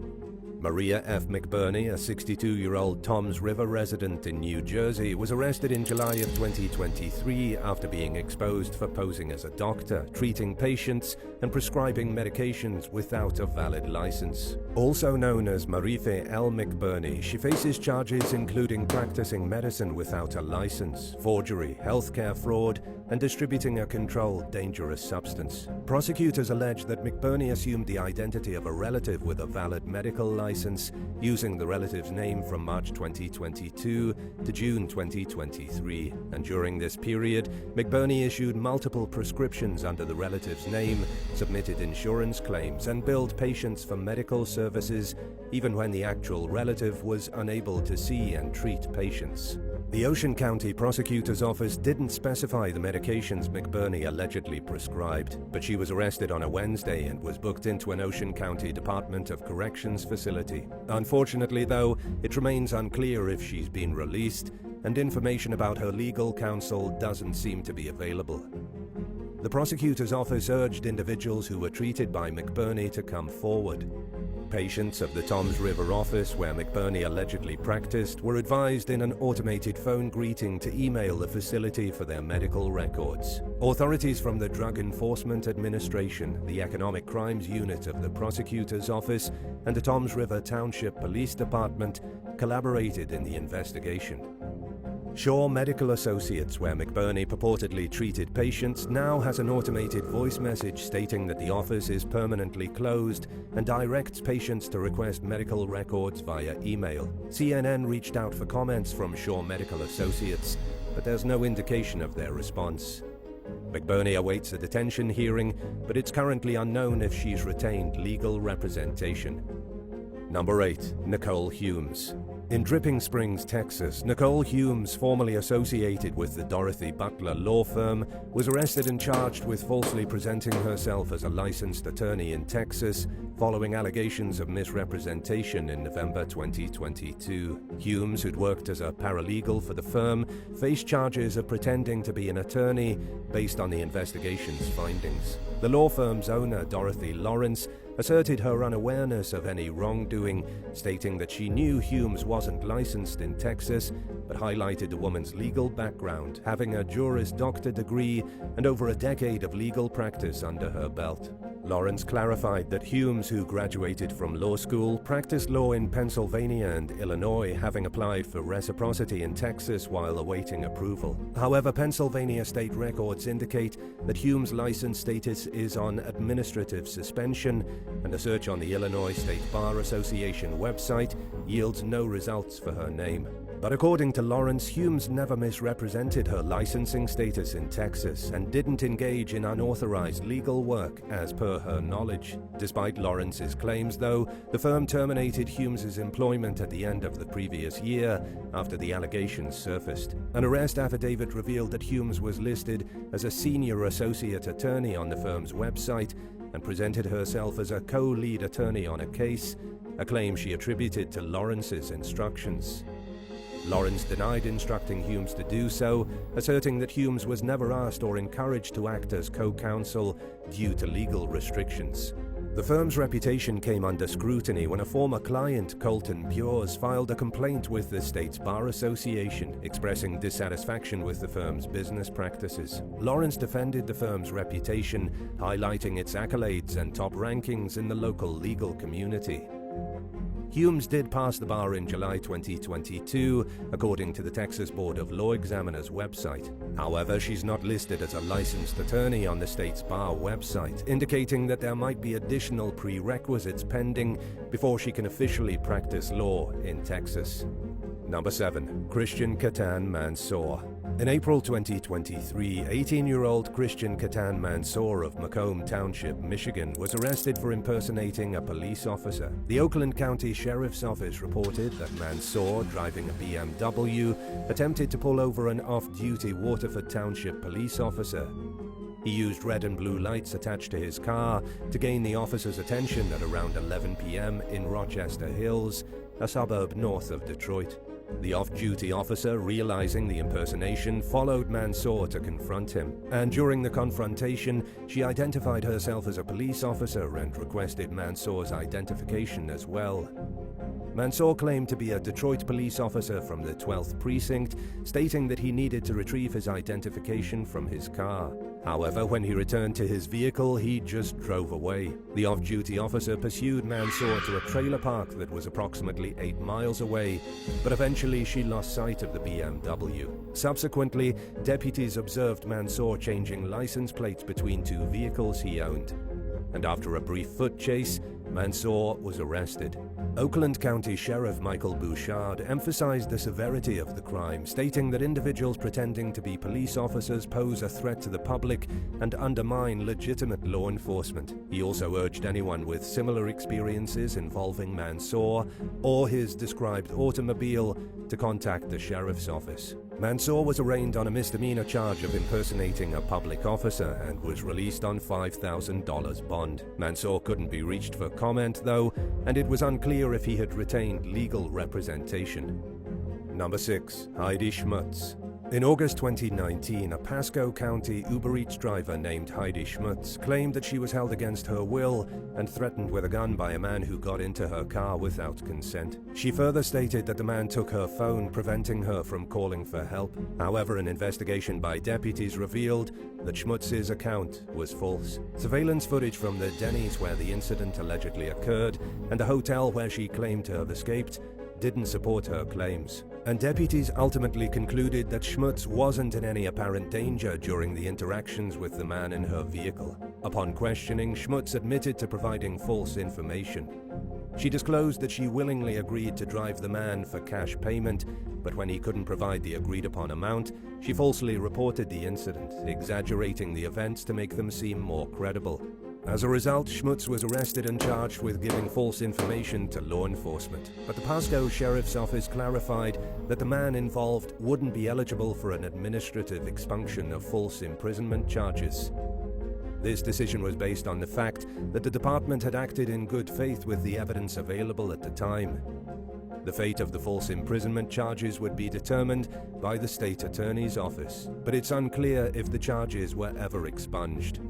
Speaker 2: Maria F. McBurney, a 62-year-old Toms River resident in New Jersey, was arrested in July of 2023 after being exposed for posing as a doctor, treating patients, and prescribing medications without a valid license. Also known as Marife L. McBurney, she faces charges including practicing medicine without a license, forgery, healthcare fraud, and distributing a controlled dangerous substance. Prosecutors allege that McBurney assumed the identity of a relative with a valid medical license license using the relative's name from March 2022 to June 2023, and during this period, McBurney issued multiple prescriptions under the relative's name, submitted insurance claims, and billed patients for medical services even when the actual relative was unable to see and treat patients. The Ocean County Prosecutor's Office didn't specify the medications McBurney allegedly prescribed, but she was arrested on a Wednesday and was booked into an Ocean County Department of Corrections facility. Unfortunately, though, it remains unclear if she's been released, and information about her legal counsel doesn't seem to be available. The prosecutor's office urged individuals who were treated by McBurney to come forward. Patients of the Toms River office where McBurney allegedly practiced were advised in an automated phone greeting to email the facility for their medical records. Authorities from the Drug Enforcement Administration, the Economic Crimes Unit of the prosecutor's office, and the Toms River Township Police Department collaborated in the investigation. Shaw Medical Associates, where McBurney purportedly treated patients, now has an automated voice message stating that the office is permanently closed and directs patients to request medical records via email. CNN reached out for comments from Shaw Medical Associates, but there's no indication of their response. McBurney awaits a detention hearing, but it's currently unknown if she's retained legal representation. Number 8. Nicole Humes. In Dripping Springs, Texas, Nicole Humes, formerly associated with the Dorothy Butler law firm, was arrested and charged with falsely presenting herself as a licensed attorney in Texas following allegations of misrepresentation in November 2022. Humes, who'd worked as a paralegal for the firm, faced charges of pretending to be an attorney based on the investigation's findings. The law firm's owner, Dorothy Lawrence, asserted her unawareness of any wrongdoing, stating that she knew Humes wasn't licensed in Texas, but highlighted the woman's legal background, having a Juris Doctor degree and over a decade of legal practice under her belt. Lawrence clarified that Humes, who graduated from law school, practiced law in Pennsylvania and Illinois, having applied for reciprocity in Texas while awaiting approval. However, Pennsylvania state records indicate that Humes' license status is on administrative suspension, and a search on the Illinois State Bar Association website yields no results for her name. But according to Lawrence, Humes never misrepresented her licensing status in Texas and didn't engage in unauthorized legal work as per her knowledge. Despite Lawrence's claims, though, the firm terminated Humes's employment at the end of the previous year after the allegations surfaced. An arrest affidavit revealed that Humes was listed as a senior associate attorney on the firm's website and presented herself as a co-lead attorney on a case, a claim she attributed to Lawrence's instructions. Lawrence denied instructing Humes to do so, asserting that Humes was never asked or encouraged to act as co-counsel due to legal restrictions. The firm's reputation came under scrutiny when a former client, Colton Bures, filed a complaint with the state's Bar Association, expressing dissatisfaction with the firm's business practices. Lawrence defended the firm's reputation, highlighting its accolades and top rankings in the local legal community. Humes did pass the bar in July 2022, according to the Texas Board of Law Examiners website. However, she's not listed as a licensed attorney on the state's bar website, indicating that there might be additional prerequisites pending before she can officially practice law in Texas. Number 7. Christian Katan Mansour. In April 2023, 18-year-old Christian Katan Mansour of Macomb Township, Michigan, was arrested for impersonating a police officer. The Oakland County Sheriff's Office reported that Mansour, driving a BMW, attempted to pull over an off-duty Waterford Township police officer. He used red and blue lights attached to his car to gain the officer's attention at around 11 p.m. in Rochester Hills, a suburb north of Detroit. The off-duty officer, realizing the impersonation, followed Mansour to confront him, and during the confrontation, she identified herself as a police officer and requested Mansour's identification as well. Mansour claimed to be a Detroit police officer from the 12th Precinct, stating that he needed to retrieve his identification from his car. However, when he returned to his vehicle, he just drove away. The off-duty officer pursued Mansour to a trailer park that was approximately 8 miles away, but eventually she lost sight of the BMW. Subsequently, deputies observed Mansour changing license plates between 2 vehicles he owned. And after a brief foot chase, Mansour was arrested. Oakland County Sheriff Michael Bouchard emphasized the severity of the crime, stating that individuals pretending to be police officers pose a threat to the public and undermine legitimate law enforcement. He also urged anyone with similar experiences involving Mansour or his described automobile to contact the sheriff's office. Mansour was arraigned on a misdemeanor charge of impersonating a public officer and was released on $5,000 bond. Mansour couldn't be reached for comment, though, and it was unclear if he had retained legal representation. Number 6. Heidi Schmutz. In August 2019, a Pasco County Uber Eats driver named Heidi Schmutz claimed that she was held against her will and threatened with a gun by a man who got into her car without consent. She further stated that the man took her phone, preventing her from calling for help. However, an investigation by deputies revealed that Schmutz's account was false. Surveillance footage from the Denny's where the incident allegedly occurred and the hotel where she claimed to have escaped didn't support her claims, and deputies ultimately concluded that Schmutz wasn't in any apparent danger during the interactions with the man in her vehicle. Upon questioning, Schmutz admitted to providing false information. She disclosed that she willingly agreed to drive the man for cash payment, but when he couldn't provide the agreed-upon amount, she falsely reported the incident, exaggerating the events to make them seem more credible. As a result, Schmutz was arrested and charged with giving false information to law enforcement. But the Pasco Sheriff's Office clarified that the man involved wouldn't be eligible for an administrative expunction of false imprisonment charges. This decision was based on the fact that the department had acted in good faith with the evidence available at the time. The fate of the false imprisonment charges would be determined by the state attorney's office, but it's unclear if the charges were ever expunged.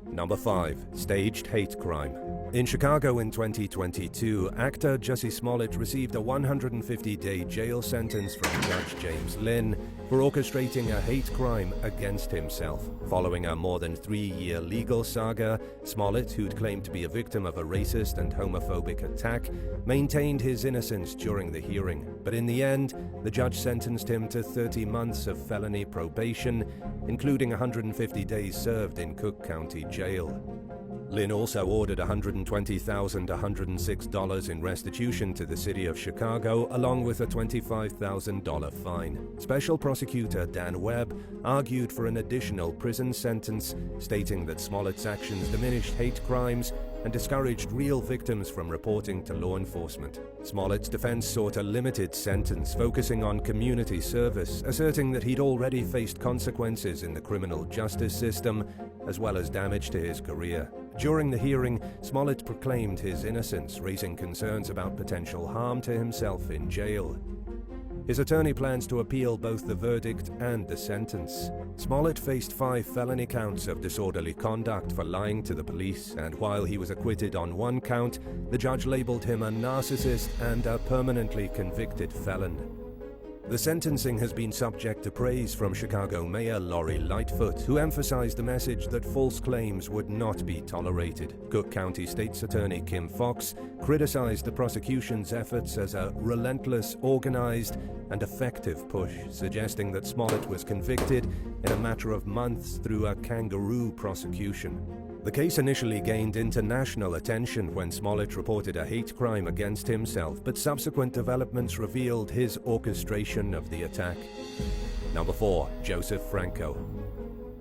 Speaker 2: Number 5. Staged hate crime. In Chicago in 2022, actor Jussie Smollett received a 150-day jail sentence from Judge James Lynn for orchestrating a hate crime against himself. Following a more than 3-year legal saga, Smollett, who'd claimed to be a victim of a racist and homophobic attack, maintained his innocence during the hearing. But in the end, the judge sentenced him to 30 months of felony probation, including 150 days served in Cook County Jail. Lynn also ordered $120,106 in restitution to the city of Chicago, along with a $25,000 fine. Special prosecutor Dan Webb argued for an additional prison sentence, stating that Smollett's actions diminished hate crimes and discouraged real victims from reporting to law enforcement. Smollett's defense sought a limited sentence, focusing on community service, asserting that he'd already faced consequences in the criminal justice system, as well as damage to his career. During the hearing, Smollett proclaimed his innocence, raising concerns about potential harm to himself in jail. His attorney plans to appeal both the verdict and the sentence. Smollett faced 5 felony counts of disorderly conduct for lying to the police, and while he was acquitted on 1 count, the judge labeled him a narcissist and a permanently convicted felon. The sentencing has been subject to praise from Chicago Mayor Lori Lightfoot, who emphasized the message that false claims would not be tolerated. Cook County State's Attorney Kim Fox criticized the prosecution's efforts as a relentless, organized, and effective push, suggesting that Smollett was convicted in a matter of months through a kangaroo prosecution. The case initially gained international attention when Smollett reported a hate crime against himself, but subsequent developments revealed his orchestration of the attack. Number 4. Joseph Franco.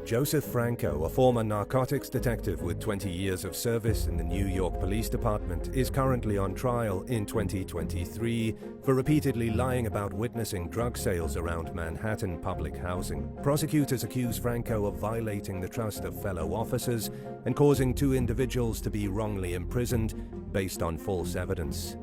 Speaker 2: Joseph Franco, a former narcotics detective with 20 years of service in the New York Police Department, is currently on trial in 2023 for repeatedly lying about witnessing drug sales around Manhattan public housing. Prosecutors accuse Franco of violating the trust of fellow officers and causing 2 individuals to be wrongly imprisoned based on false evidence.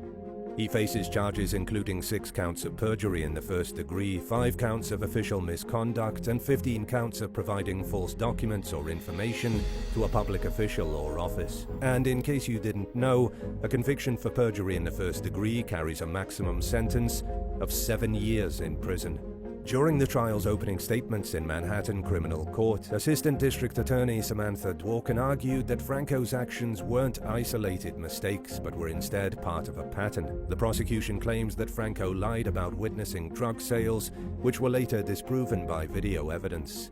Speaker 2: He faces charges including 6 counts of perjury in the first degree, 5 counts of official misconduct, and 15 counts of providing false documents or information to a public official or office. And in case you didn't know, a conviction for perjury in the first degree carries a maximum sentence of 7 years in prison. During the trial's opening statements in Manhattan Criminal Court, Assistant District Attorney Samantha Dworkin argued that Franco's actions weren't isolated mistakes, but were instead part of a pattern. The prosecution claims that Franco lied about witnessing drug sales, which were later disproven by video evidence.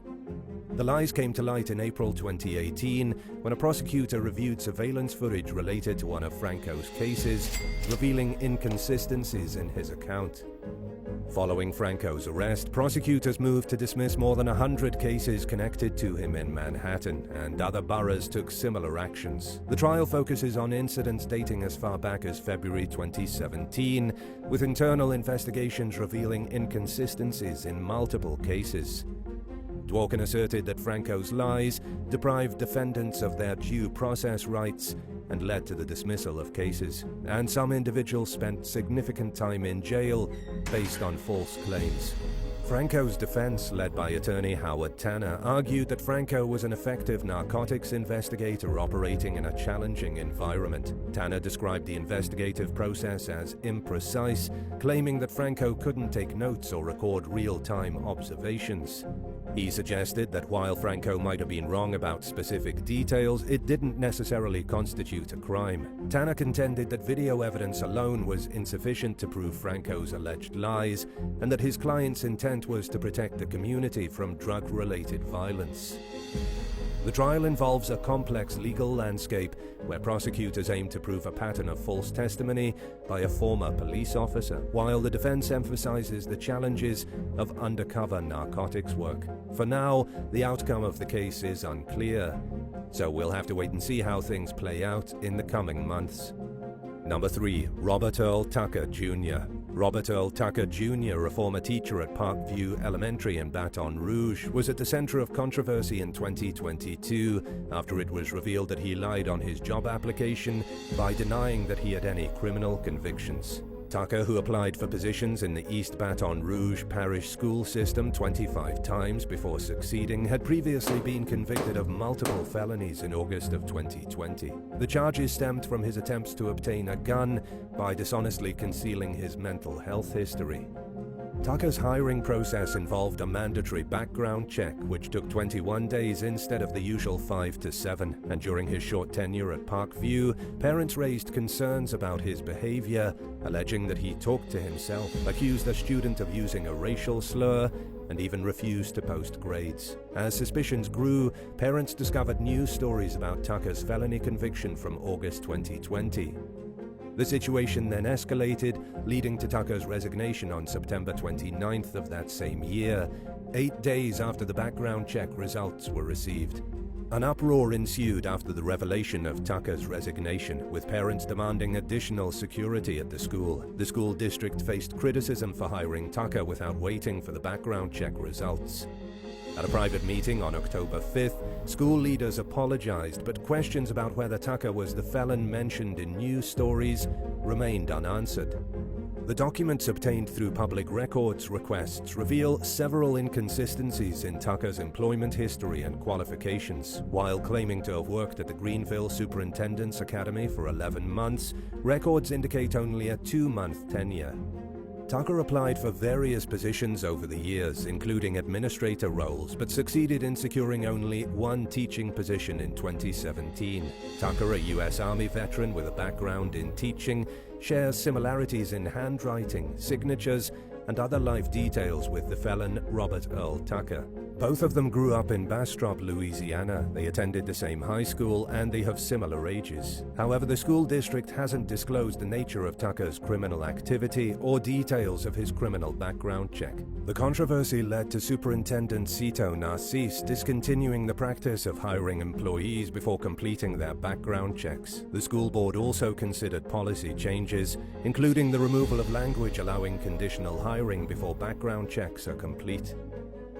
Speaker 2: The lies came to light in April 2018 when a prosecutor reviewed surveillance footage related to one of Franco's cases, revealing inconsistencies in his account. Following Franco's arrest, prosecutors moved to dismiss more than 100 cases connected to him in Manhattan, and other boroughs took similar actions. The trial focuses on incidents dating as far back as February 2017, with internal investigations revealing inconsistencies in multiple cases. Dworkin asserted that Franco's lies deprived defendants of their due process rights and led to the dismissal of cases, and some individuals spent significant time in jail based on false claims. Franco's defense, led by attorney Howard Tanner, argued that Franco was an effective narcotics investigator operating in a challenging environment. Tanner described the investigative process as imprecise, claiming that Franco couldn't take notes or record real-time observations. He suggested that while Franco might have been wrong about specific details, it didn't necessarily constitute a crime. Tanner contended that video evidence alone was insufficient to prove Franco's alleged lies, and that his client's intent was to protect the community from drug-related violence. The trial involves a complex legal landscape where prosecutors aim to prove a pattern of false testimony by a former police officer, while the defense emphasizes the challenges of undercover narcotics work. For now, the outcome of the case is unclear, so we'll have to wait and see how things play out in the coming months. Number 3. Robert Earl Tucker, Jr. Robert Earl Tucker, Jr., a former teacher at Parkview Elementary in Baton Rouge, was at the center of controversy in 2022 after it was revealed that he lied on his job application by denying that he had any criminal convictions. Tucker, who applied for positions in the East Baton Rouge Parish School System 25 times before succeeding, had previously been convicted of multiple felonies in August of 2020. The charges stemmed from his attempts to obtain a gun by dishonestly concealing his mental health history. Tucker's hiring process involved a mandatory background check, which took 21 days instead of the usual 5 to 7, and during his short tenure at Parkview, parents raised concerns about his behavior, alleging that he talked to himself, accused a student of using a racial slur, and even refused to post grades. As suspicions grew, parents discovered news stories about Tucker's felony conviction from August 2020. The situation then escalated, leading to Tucker's resignation on September 29th of that same year, 8 days after the background check results were received. An uproar ensued after the revelation of Tucker's resignation, with parents demanding additional security at the school. The school district faced criticism for hiring Tucker without waiting for the background check results. At a private meeting on October 5th, school leaders apologized, but questions about whether Tucker was the felon mentioned in news stories remained unanswered. The documents obtained through public records requests reveal several inconsistencies in Tucker's employment history and qualifications. While claiming to have worked at the Greenville Superintendent's Academy for 11 months, records indicate only a 2-month tenure. Tucker applied for various positions over the years, including administrator roles, but succeeded in securing only one teaching position in 2017. Tucker, a U.S. Army veteran with a background in teaching, shares similarities in handwriting, signatures, and other life details with the felon Robert Earl Tucker. Both of them grew up in Bastrop, Louisiana. They attended the same high school, and they have similar ages. However, the school district hasn't disclosed the nature of Tucker's criminal activity or details of his criminal background check. The controversy led to Superintendent Cito Narcisse discontinuing the practice of hiring employees before completing their background checks. The school board also considered policy changes, including the removal of language allowing conditional hiring before background checks are complete.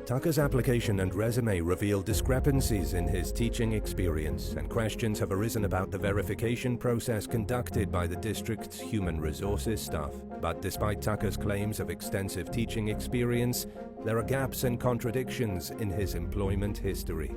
Speaker 2: Tucker's application and resume reveal discrepancies in his teaching experience, and questions have arisen about the verification process conducted by the district's human resources staff. But despite Tucker's claims of extensive teaching experience, there are gaps and contradictions in his employment history.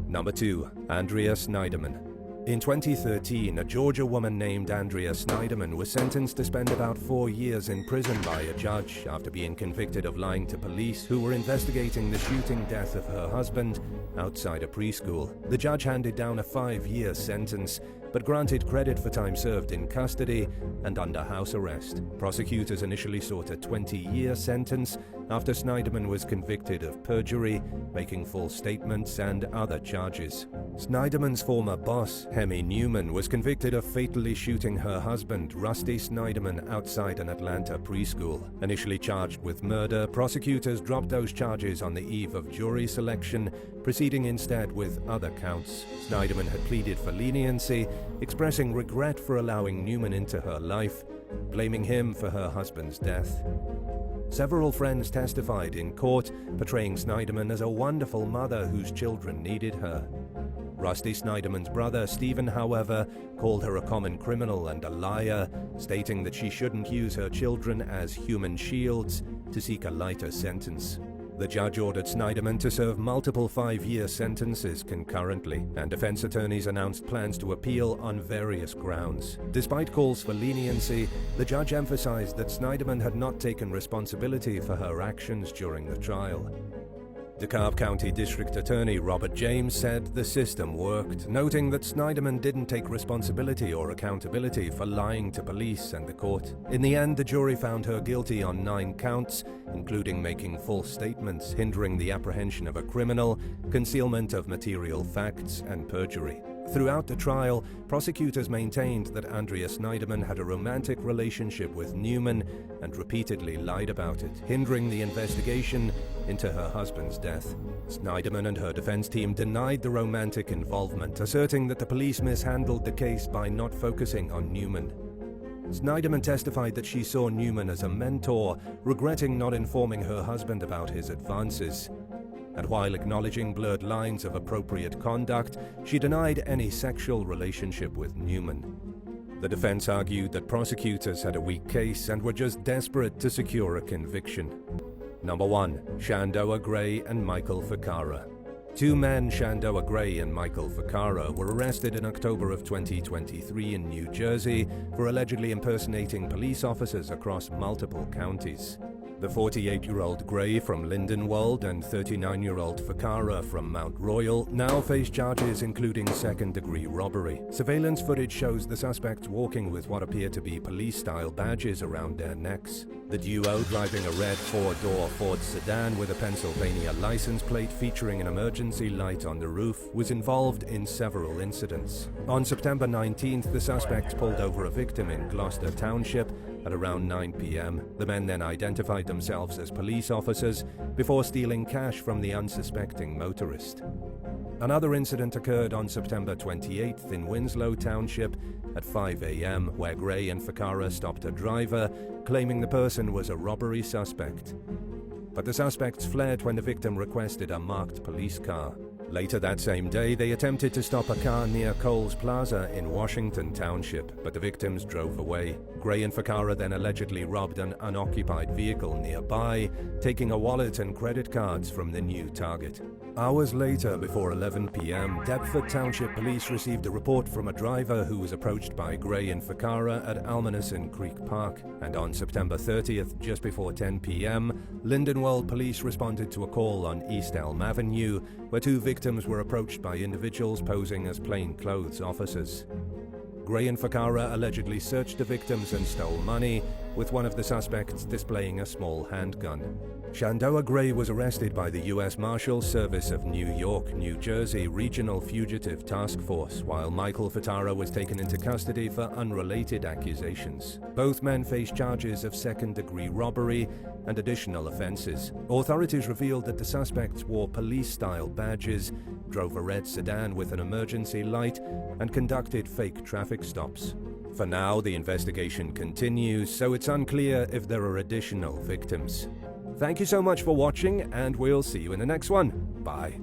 Speaker 2: Number 2. Andrea Sniderman. In 2013, a Georgia woman named Andrea Sniderman was sentenced to spend about 4 years in prison by a judge after being convicted of lying to police who were investigating the shooting death of her husband outside a preschool. The judge handed down a 5-year sentence, but granted credit for time served in custody and under house arrest. Prosecutors initially sought a 20-year sentence after Sniderman was convicted of perjury, making false statements, and other charges. Sniderman's former boss, Hemi Newman, was convicted of fatally shooting her husband, Rusty Sniderman, outside an Atlanta preschool. Initially charged with murder, prosecutors dropped those charges on the eve of jury selection, proceeding instead with other counts. Sniderman had pleaded for leniency, expressing regret for allowing Newman into her life, blaming him for her husband's death. Several friends testified in court, portraying Sniderman as a wonderful mother whose children needed her. Rusty Sniderman's brother, Stephen, however, called her a common criminal and a liar, stating that she shouldn't use her children as human shields to seek a lighter sentence. The judge ordered Sniderman to serve multiple 5-year sentences concurrently, and defense attorneys announced plans to appeal on various grounds. Despite calls for leniency, the judge emphasized that Sniderman had not taken responsibility for her actions during the trial. DeKalb County District Attorney Robert James said the system worked, noting that Sniderman didn't take responsibility or accountability for lying to police and the court. In the end, the jury found her guilty on 9 counts, including making false statements, hindering the apprehension of a criminal, concealment of material facts, and perjury. Throughout the trial, prosecutors maintained that Andrea Sniderman had a romantic relationship with Newman and repeatedly lied about it, hindering the investigation into her husband's death. Sniderman and her defense team denied the romantic involvement, asserting that the police mishandled the case by not focusing on Newman. Sniderman testified that she saw Newman as a mentor, regretting not informing her husband about his advances. And while acknowledging blurred lines of appropriate conduct, she denied any sexual relationship with Newman. The defense argued that prosecutors had a weak case and were just desperate to secure a conviction. Number 1. Shandoa Gray and Michael Ficarra. 2 men, Shandoa Gray and Michael Ficarra, were arrested in October of 2023 in New Jersey for allegedly impersonating police officers across multiple counties. The 48-year-old Gray from Lindenwold and 39-year-old Ficarra from Mount Royal now face charges including second-degree robbery. Surveillance footage shows the suspects walking with what appear to be police-style badges around their necks. The duo, driving a red 4-door Ford sedan with a Pennsylvania license plate featuring an emergency light on the roof, was involved in several incidents. On September 19th, the suspects pulled over a victim in Gloucester Township at around 9 p.m. The men then identified themselves as police officers before stealing cash from the unsuspecting motorist. Another incident occurred on September 28th in Winslow Township at 5 a.m., where Gray and Ficarra stopped a driver, claiming the person was a robbery suspect. But the suspects fled when the victim requested a marked police car. Later that same day, they attempted to stop a car near Coles Plaza in Washington Township, but the victims drove away. Gray and Ficarra then allegedly robbed an unoccupied vehicle nearby, taking a wallet and credit cards from the new target. Hours later, before 11 p.m., Deptford Township Police received a report from a driver who was approached by Gray and Ficarra at Almonacin Creek Park. And on September 30th, just before 10 p.m., Lindenwold Police responded to a call on East Elm Avenue, where 2 victims were approached by individuals posing as plainclothes officers. Gray and Ficarra allegedly searched the victims and stole money, with one of the suspects displaying a small handgun. Shandoa Gray was arrested by the U.S. Marshals Service of New York, New Jersey Regional Fugitive Task Force, while Michael Ficarra was taken into custody for unrelated accusations. Both men faced charges of second-degree robbery and additional offenses. Authorities revealed that the suspects wore police-style badges, drove a red sedan with an emergency light, and conducted fake traffic stops. For now, the investigation continues, so it's unclear if there are additional victims. Thank you so much for watching, and we'll see you in the next one. Bye.